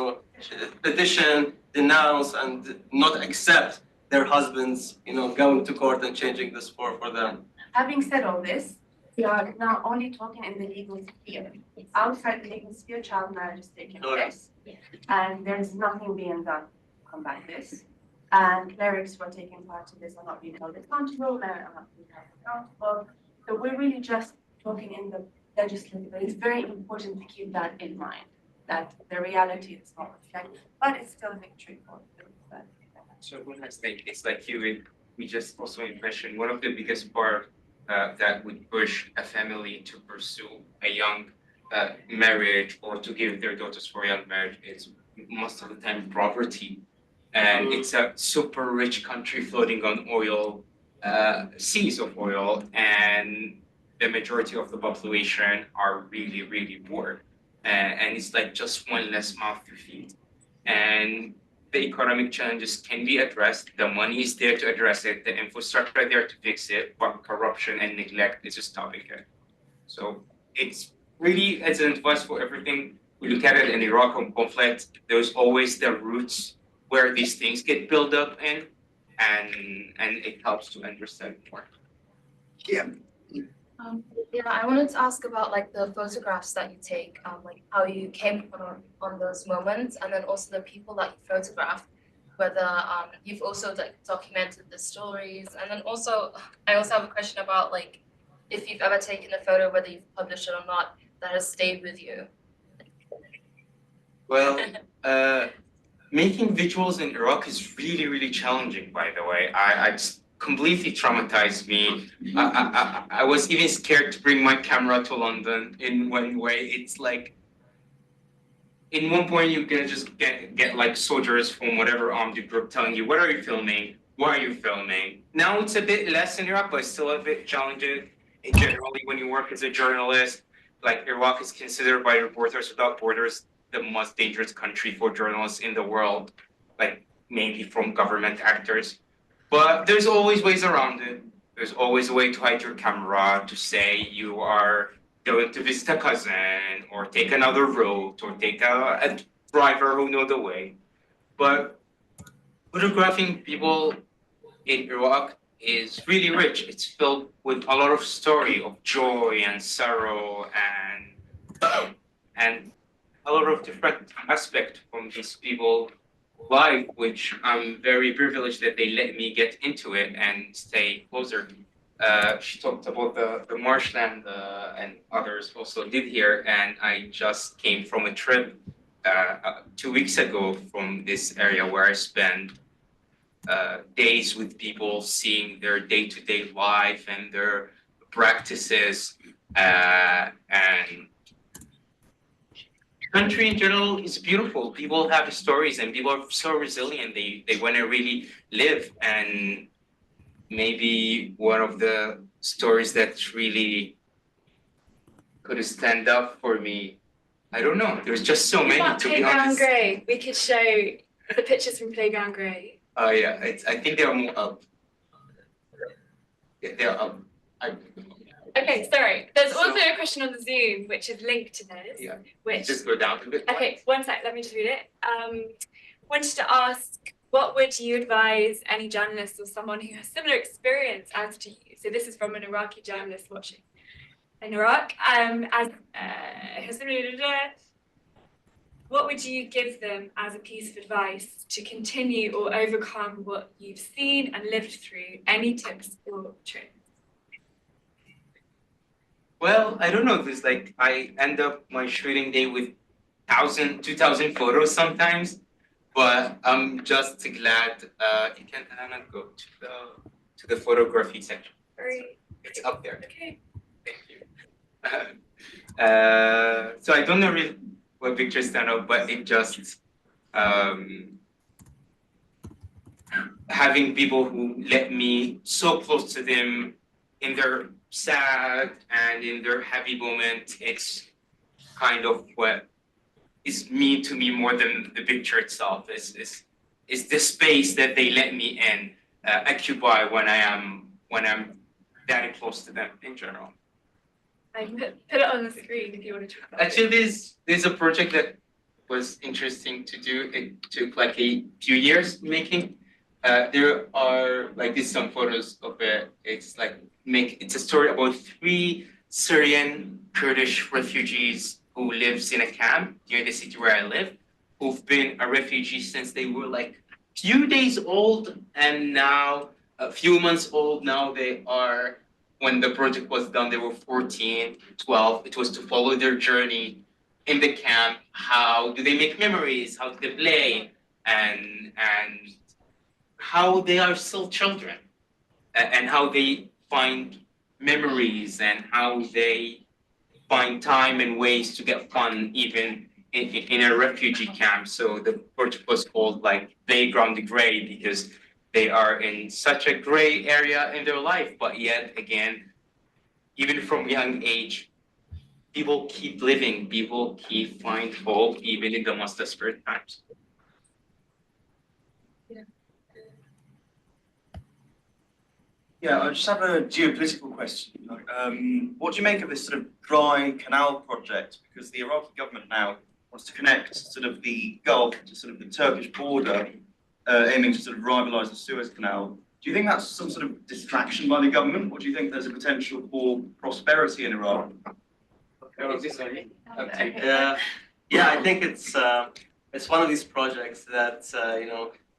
S9: petition, denounce, and not accept their husbands, going to court and changing this for them.
S8: Having said all this, we are now only talking in the legal sphere. Outside the legal sphere, child marriage is taking place, and there is nothing being done to combat this. And clerics who are taking part in this are not being held accountable, men are not being held accountable. So we're really just talking in the legislative, but it's very important to keep that in mind, that the reality is not reflected, but it's still a victory for the
S6: So it's like we just also mentioned one of the biggest part that would push a family to pursue a young marriage or to give their daughters for young marriage is most of the time poverty. And it's a super rich country floating on oil, seas of oil, and the majority of the population are really, really poor. And it's like just one less mouth to feed. And the economic challenges can be addressed. The money is there to address it. The infrastructure there to fix it, but corruption and neglect is just stopping it. So it's really, as an advice for everything, we look at it in Iraq conflict, there's always the roots where these things get built up in, and it helps to understand more.
S9: Yeah.
S13: Yeah, I wanted to ask about like the photographs that you take, like how you came on those moments, and then also the people that you photographed, whether you've also documented the stories, and then also I also have a question about like if you've ever taken a photo, whether you've published it or not, that has stayed with you.
S6: Well, making visuals in Iraq is really, really challenging, by the way. I completely traumatized me. I was even scared to bring my camera to London in one way. It's like, in one point, you're gonna just get like soldiers from whatever armed group telling you, what are you filming? why are you filming? Now it's a bit less in Iraq, but it's still a bit challenging. Generally, when you work as a journalist, like Iraq is considered by Reporters Without Borders the most dangerous country for journalists in the world, like mainly from government actors. But there's always ways around it. There's always a way to hide your camera, to say you are going to visit a cousin, or take another route, or take a driver who know the way. But photographing people in Iraq is really rich. It's filled with a lot of story of joy and sorrow and a lot of different aspects from these people life, which I'm very privileged that they let me get into it and stay closer. She talked about the marshland and others also did here, and I just came from a trip 2 weeks ago from this area where I spent days with people, seeing their day-to-day life and their practices, and country in general is beautiful. People have stories and people are so resilient. They want to really live. And maybe one of the stories that really could stand up for me, I don't know. There's just so many, to be
S2: Playground
S6: honest.
S2: Grey. We could show the pictures from Playground Grey.
S6: Oh yeah, I think they're more up. Yeah, they're up.
S2: Okay, sorry. There's also a question on the Zoom which is linked to this.
S6: Yeah.
S2: Which
S6: Just go down a bit.
S2: okay, one sec. Let me just read it. Wanted to ask, what would you advise any journalist or someone who has similar experience as to you? So this is from an Iraqi journalist watching in Iraq. What would you give them as a piece of advice to continue or overcome what you've seen and lived through? Any tips or tricks?
S6: Well, I don't know. There's like, I end up my shooting day with 2,000 photos sometimes, but I'm just glad you can go to the photography section.
S2: Great.
S6: It's up there.
S2: Okay.
S6: Thank you. So I don't know really what pictures stand out, but it just having people who let me so close to them in their sad and in their happy moment. It's kind of what is mean to me more than the picture itself. Is the space that they let me in occupy when I'm that close to them in general.
S2: I can put it on the screen if you want to talk about
S6: Actually, there's a project that was interesting to do. It took like a few years making. There are like these some photos of it. It's like it's a story about 3 Syrian Kurdish refugees who lives in a camp near the city where I live, who've been a refugee since they were like few days old, and now a few months old. Now they are, when the project was done, they were 14, 12. It was to follow their journey in the camp. How do they make memories? How do they play? And how they are still children, and how they find memories, and how they find time and ways to get fun even in a refugee camp. So the project was called like Playground Gray, because they are in such a gray area in their life, but yet again, even from young age, people keep living, people keep find hope even in the most desperate times.
S1: Yeah, I just have a geopolitical question. What do you make of this sort of dry canal project? Because the Iraqi government now wants to connect sort of the Gulf to sort of the Turkish border, aiming to sort of rivalise the Suez Canal. Do you think that's some sort of distraction by the government, or do you think there's a potential for prosperity in Iraq?
S9: Yeah, I think it's one of these projects that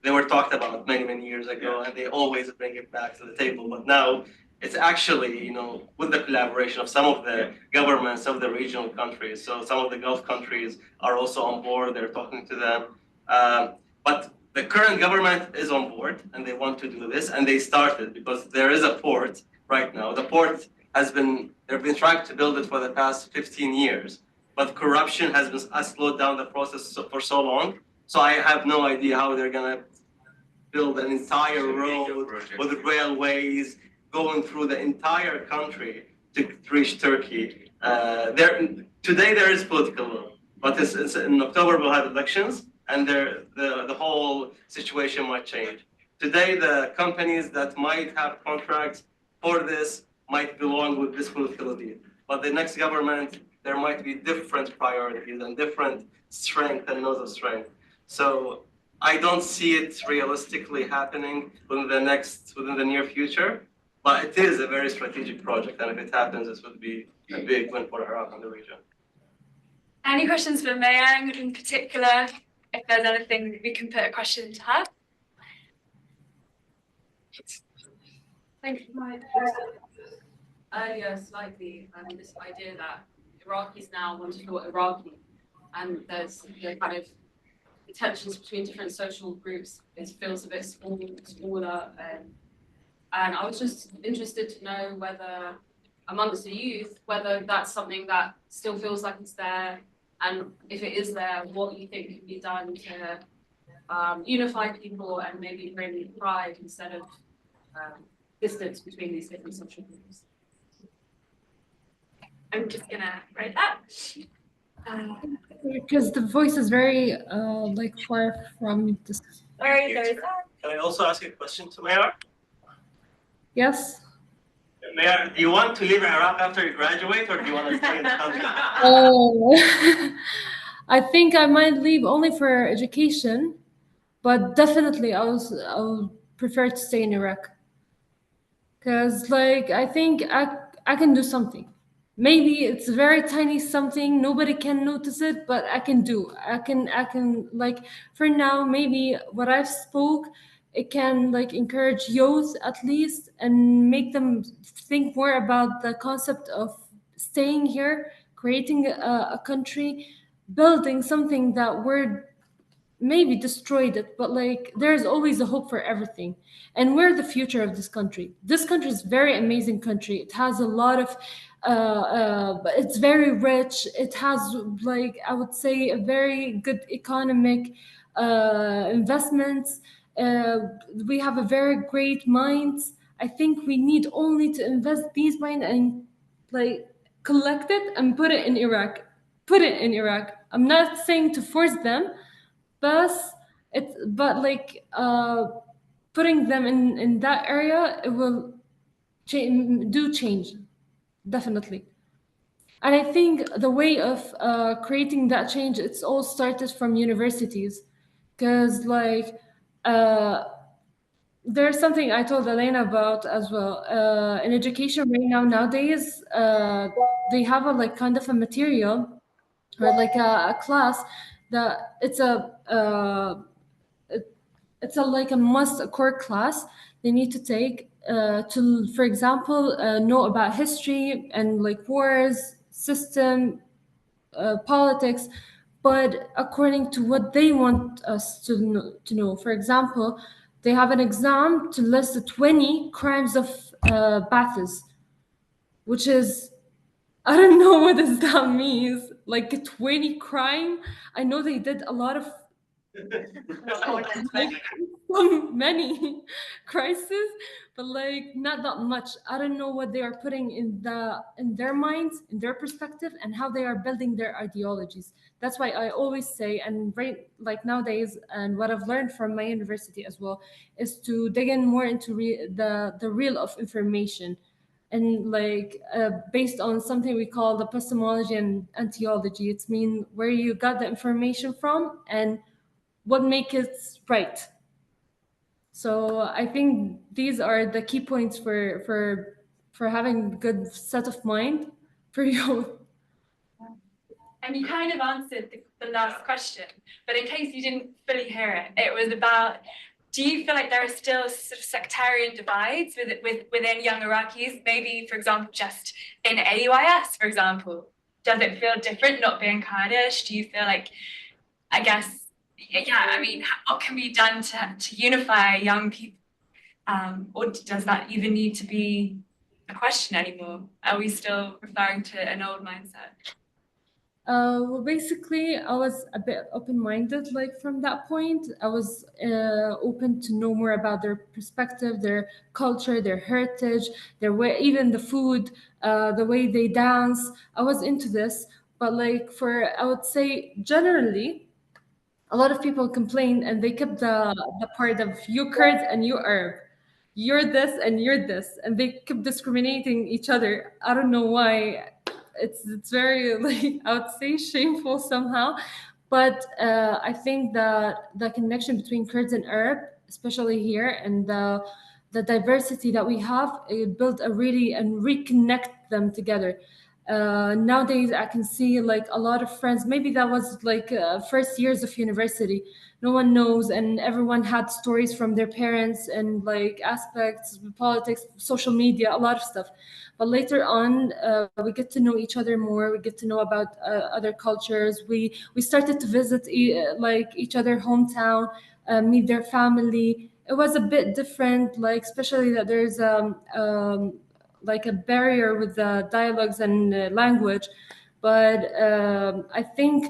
S9: they were talked about many years ago, and they always bring it back to the table. But now it's actually with the collaboration of some of the governments of the regional countries. So some of the Gulf countries are also on board. They're talking to them, but the current government is on board, and they want to do this, and they started because there is a port right now. The port they've been trying to build it for the past 15 years, but corruption has slowed down the process for so long. So I have no idea how they're gonna build an entire road with railways going through the entire country to reach Turkey. Today there is political will, but it's in October we'll have elections, and the whole situation might change. Today, the companies that might have contracts for this might belong with this political elite. But the next government, there might be different priorities and different strength and nodes of strength. So I don't see it realistically happening within the near future, but it is a very strategic project. And if it happens, this would be a big win for Iraq and the region.
S2: Any questions for Mayang in particular? If there's anything we can put a question to her. Thank you.
S14: Earlier slightly, this idea that Iraqis now want to feel Iraqi, and there's the kind of the tensions between different social groups. It feels a bit smaller, and I was just interested to know whether amongst the youth, whether that's something that still feels like it's there, and if it is there, what you think can be done to unify people and maybe bring pride instead of distance between these different social groups.
S2: I'm just gonna write that.
S3: Because the voice is very like far from this.
S2: Sorry,
S9: Can I also ask a question to Mayar?
S3: Yes.
S9: Mayar, do you want to leave Iraq after you graduate, or do you want to stay in the country?
S3: Oh, I think I might leave only for education, but definitely I would prefer to stay in Iraq. Because like I think I can do something. Maybe it's very tiny something, nobody can notice it, but I can like for now, maybe what I've spoke, it can like encourage youth at least and make them think more about the concept of staying here, creating a country, building something that we're maybe destroyed it, but like there's always a hope for everything, and we're the future of this country. This country is a very amazing country. It has a lot of it's very rich. It has, like I would say, a very good economic investments. We have a very great minds. I think we need only to invest these minds and like collect it and put it in Iraq. I'm not saying to force them, but putting them in that area, it will change definitely. And I think the way of creating that change, it's all started from universities, because like there's something I told Elena about as well. In education right now nowadays, they have a like kind of a material or like a class that it's like a must, a core class they need to take to, for example, know about history and like wars, system, politics, but according to what they want us to know. For example, they have an exam to list the 20 crimes of Ba'athist, which is, I don't know what does that means. Like a 20 crime. I know they did a lot of so many crises, but like not that much. I don't know what they are putting in their minds, in their perspective, and how they are building their ideologies. That's why I always say, and right like nowadays, and what I've learned from my university as well, is to dig in more into the real of information, and like based on something we call the epistemology and antiology. It's mean where you got the information from and what make it right. So I think these are the key points for having a good set of mind for you.
S2: And you kind of answered the last question, but in case you didn't fully hear it, it was about, do you feel like there are still sort of sectarian divides within young Iraqis, maybe, for example, just in AUIS, for example? Does it feel different not being Kurdish? Do you feel like, I guess, yeah, I mean, what can be done to unify young people? Or does that even need to be a question anymore? Are we still referring to an old mindset?
S3: Well, basically, I was a bit open-minded. Like from that point, I was open to know more about their perspective, their culture, their heritage, their way, even the food, the way they dance. I was into this, but like I would say generally, a lot of people complained, and they kept the part of you Kurds and you Arab, you're this and you're this, and they kept discriminating each other. I don't know why. It's very like I would say shameful somehow, but I think that the connection between Kurds and Arab, especially here, and the diversity that we have, it built a really and reconnect them together. Nowadays I can see like a lot of friends, maybe that was like first years of university, no one knows, and everyone had stories from their parents and like aspects, politics, social media, a lot of stuff. But later on, we get to know each other more, we get to know about other cultures, we started to visit like each other hometown, meet their family. It was a bit different, like especially that there's like a barrier with the dialogues and language. But I think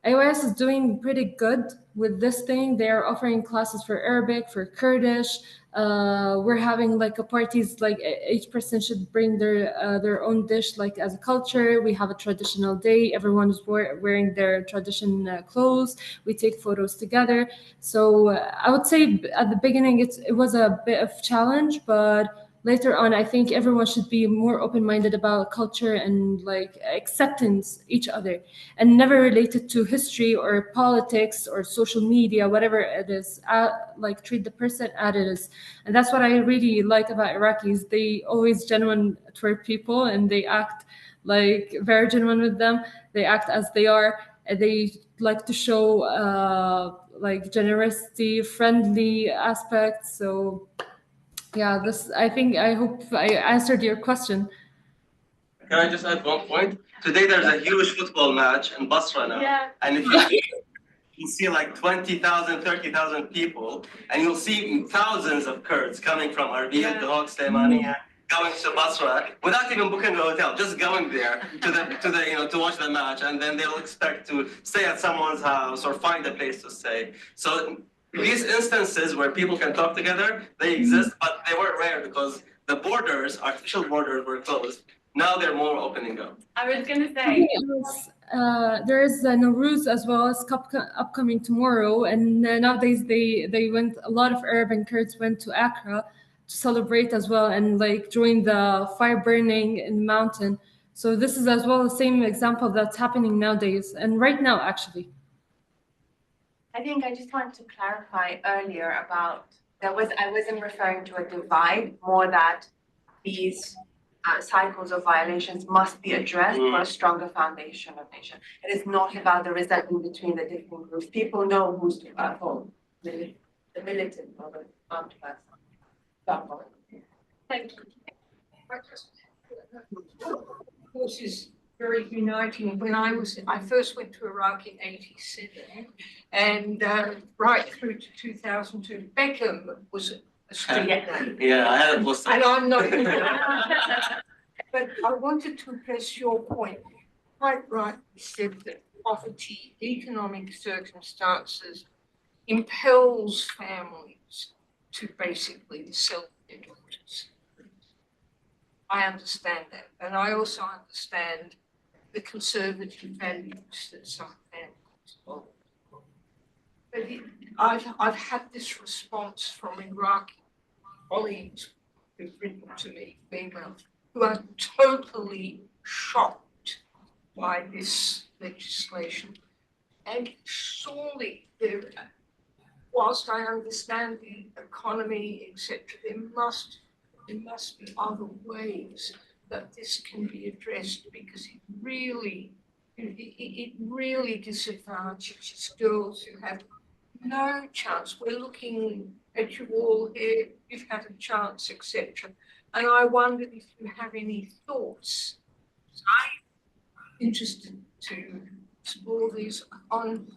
S3: AOS is doing pretty good with this thing. They are offering classes for Arabic, for Kurdish. We're having like a parties, like each person should bring their own dish, like as a culture. We have a traditional day. Everyone is wearing their tradition clothes. We take photos together. So I would say at the beginning it was a bit of challenge, but later on I think everyone should be more open-minded about culture and like acceptance each other, and never related to history or politics or social media, whatever it is. Like treat the person as it is, and that's what I really like about Iraqis. They always genuine toward people, and they act like very genuine with them. They act as they are. And they like to show like generosity, friendly aspects. So yeah, this I hope I answered your question.
S9: Can I just add one point? Today there's a huge football match in Basra now.
S2: Yeah.
S9: And if you see like 20,000, 30,000 people, and you'll see thousands of Kurds coming from Arbil, Dahok, Sulaimani, going to Basra without even booking a hotel, just going there to watch the match, and then they'll expect to stay at someone's house or find a place to stay. So these instances where people can talk together, they exist, but they were rare because the borders, artificial borders, were closed. Now they're more opening up.
S2: I was going to say,
S3: there is Nowruz as well as upcoming tomorrow, and nowadays they went. A lot of Arab and Kurds went to Accra to celebrate as well, and like join the fire burning in the mountain. So this is as well the same example that's happening nowadays, and right now actually.
S8: I think I just wanted to clarify earlier about I wasn't referring to a divide, more that these cycles of violations must be addressed for a stronger foundation of nation. It is not about the resentment between the different groups. People know who's to for the militant or the armed person.
S2: thank you.
S12: This is very uniting. When I first went to Iraq in '87, and right through to 2002, Beckham was a street name.
S9: Yeah, I had a poster.
S12: And I'm not. But I wanted to press your point. Quite rightly said that poverty, economic circumstances impels families to basically sell their daughters. I understand that, and I also understand the conservative values that some families hold. But I've had this response from Iraqi colleagues who've written to me, female, who are totally shocked by this legislation. And surely, whilst I understand the economy, etc., there must be other ways that this can be addressed, because it really disadvantages girls who have no chance. We're looking at you all here, you've had a chance, etc. And I wondered if you have any thoughts. I'm interested to explore these on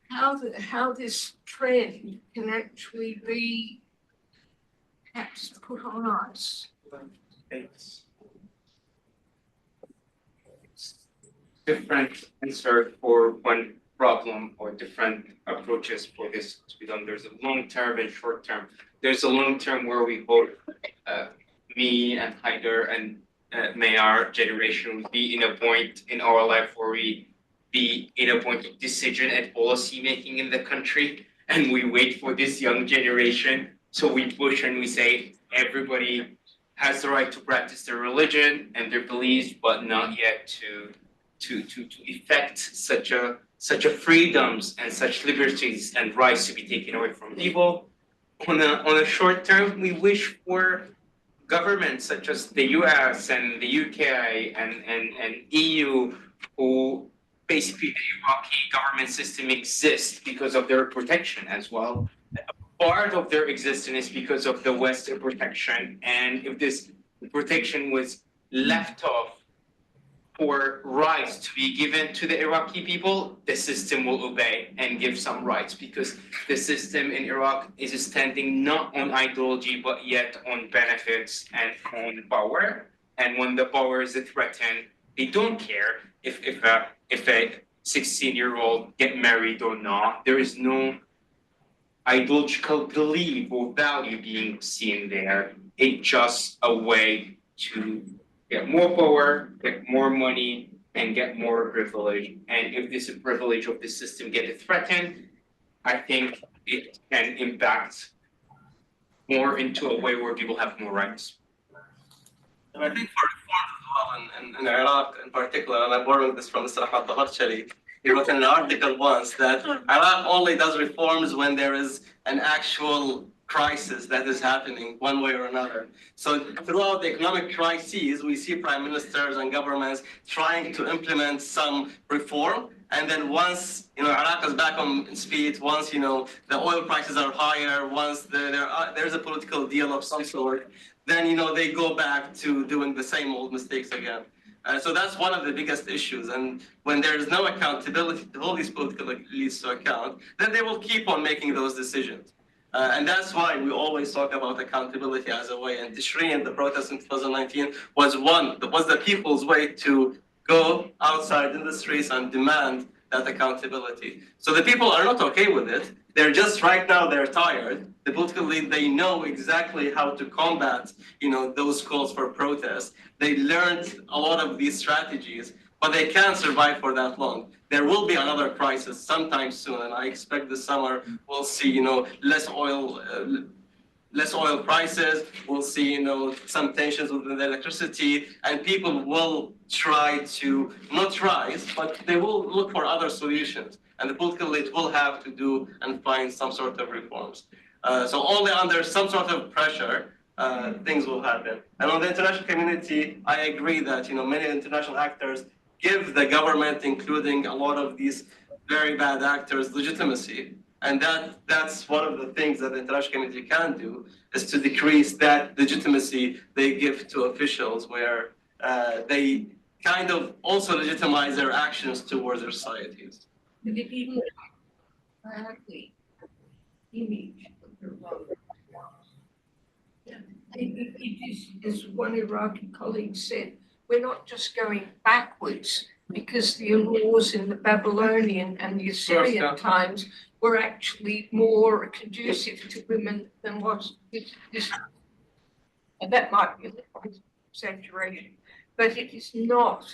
S12: how this trend can actually be perhaps put on ice.
S6: different answer for one problem or different approaches for this to be done. There's a long term and short term. There's a long term where we hope me and Haider and may our generation will be in a point in our life where we be in a point of decision and policy making in the country, and we wait for this young generation. So we push and we say everybody has the right to practice their religion and their beliefs, but not yet to effect such a freedoms and such liberties and rights to be taken away from people. On a short term, we wish for governments such as the US and the UK and EU, who basically the Iraqi government system exists because of their protection as well. Part of their existence is because of the Western protection, and if this protection was left off for rights to be given to the Iraqi people, the system will obey and give some rights, because the system in Iraq is standing not on ideology, but yet on benefits and on power. And when the power is threatened, they don't care if a 16-year-old get married or not. There is no ideological belief or value being seen there. It's just a way to get more power, get more money, and get more privilege. And if this privilege of the system get threatened, I think it can impact more into a way where people have more rights.
S9: And I think for reform as well, in Iraq in particular, and I'm borrowing this from Mr. Ahmad Taharchali, he wrote in an article once that Iraq only does reforms when there is an actual crisis that is happening one way or another. So throughout the economic crises, we see prime ministers and governments trying to implement some reform. And then once, Iraq is back on its feet, once, the oil prices are higher, once there's a political deal of some sort, then, they go back to doing the same old mistakes again. So that's one of the biggest issues. And when there is no accountability to hold these political elites to account, then they will keep on making those decisions. And that's why we always talk about accountability as a way. And Tishri and the protest in 2019 was the people's way to go outside in the streets and demand that accountability. So the people are not okay with it. They're just right now, they're tired. The political elite, they know exactly how to combat, those calls for protest. They learned a lot of these strategies, but they can't survive for that long. There will be another crisis sometime soon, and I expect this summer we'll see, less oil prices. We'll see, some tensions with the electricity, and people will try to not rise, but they will look for other solutions. And the political elite will have to do and find some sort of reforms. So only under some sort of pressure, things will happen. And on the international community, I agree that many international actors give the government, including a lot of these very bad actors, legitimacy. And that's one of the things that the international community can do, is to decrease that legitimacy they give to officials, where they kind of also legitimize their actions towards their societies.
S12: It is, as one Iraqi colleague said, we're not just going backwards, because the laws in the Babylonian and the Assyrian times were actually more conducive to women than what this, and that might be an exaggeration, but it is not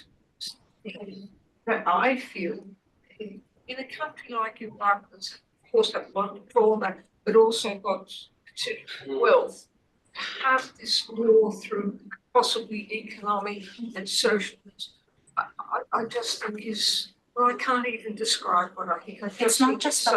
S12: that I feel in a country like Iraq, that's of course got a lot of trauma, but also got particular wealth, have this law through possibly economic and social. I just think well, I can't even describe what I think.
S10: It's not just a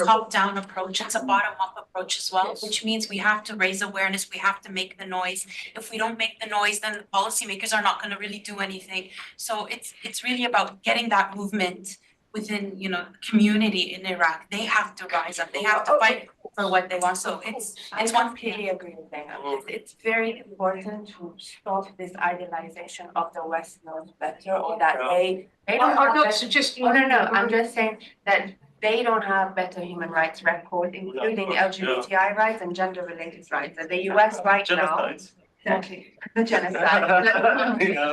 S10: top-down approach, it's a bottom-up approach as well, which means we have to raise awareness, we have to make the noise. If we don't make the noise, then the policymakers are not going to really do anything. So it's really about getting that movement within, the community in Iraq. They have to rise up, they have to fight for what they want. So it's one.
S8: Completely agree with that. It's very important to stop this idealization of the West knows better, or that they don't.
S12: I'm not suggesting.
S8: Oh, no. I'm just saying that they don't have better human rights record, including LGBTI rights and gender-related rights. That the US right now. Exactly. The genocide.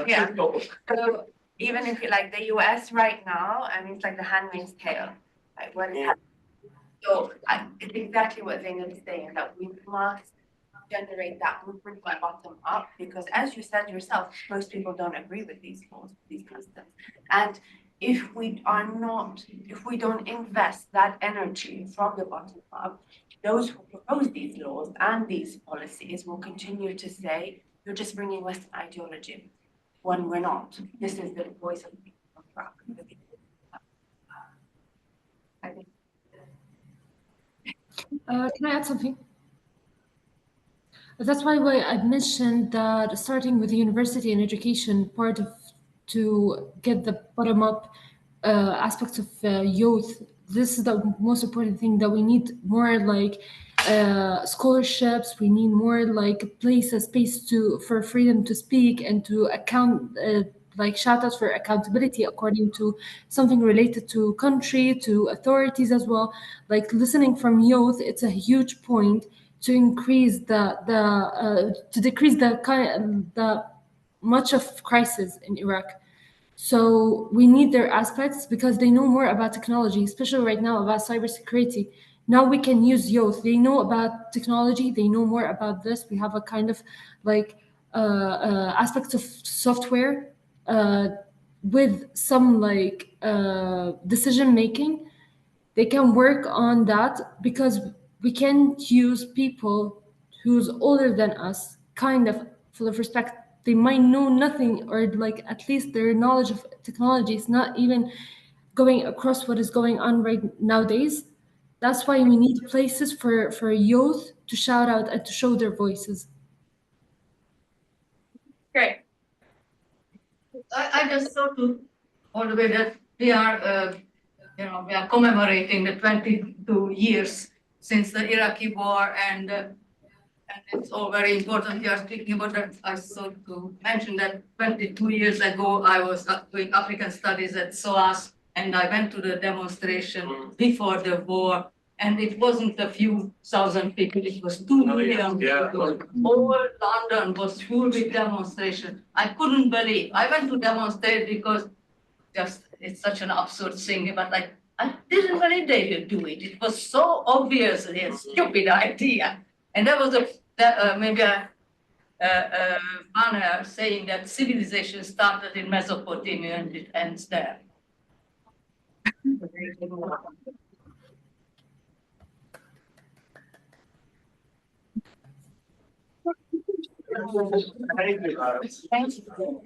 S8: Yeah. even if you like the US right now, I mean, it's like the handmaid's tale, like what is happening. So it's exactly what Zainab is saying, that we must generate that movement from bottom up, because as you said yourself, most people don't agree with these laws, these customs. And if we don't invest that energy from the bottom up, those who propose these laws and these policies will continue to say, you're just bringing Western ideology, when we're not. This is the voice of the people of Iraq. I think.
S3: Can I add something? That's why I mentioned that starting with the university and education part of to get the bottom up aspects of youth. This is the most important thing, that we need more like scholarships. We need more like a space for freedom to speak and to account. Like shout outs for accountability according to something related to country, to authorities as well. Like listening from youth, it's a huge point to increase to decrease the much of crisis in Iraq. So we need their aspects because they know more about technology, especially right now about cybersecurity. Now we can use youth. They know about technology. They know more about this. We have a kind of like aspects of software with some like decision making. They can work on that because we can't use people who's older than us, kind of full of respect. They might know nothing, or like at least their knowledge of technology is not even going across what is going on right nowadays. That's why we need places for youth to shout out and to show their voices.
S12: Great. I just thought to all the way that we are, we are commemorating the 22 years since the Iraqi war, and it's all very important. We are speaking about that. I thought to mention that 22 years ago, I was doing African studies at SOAS, and I went to the demonstration before the war. And it wasn't a few thousand people, it was 2 million people. Whole London was full with demonstration. I couldn't believe. I went to demonstrate because it's such an absurd thing, but like, I didn't believe they would do it. It was so obviously a stupid idea. And there was maybe a banner saying that civilization started in Mesopotamia and it ends there. Thank you.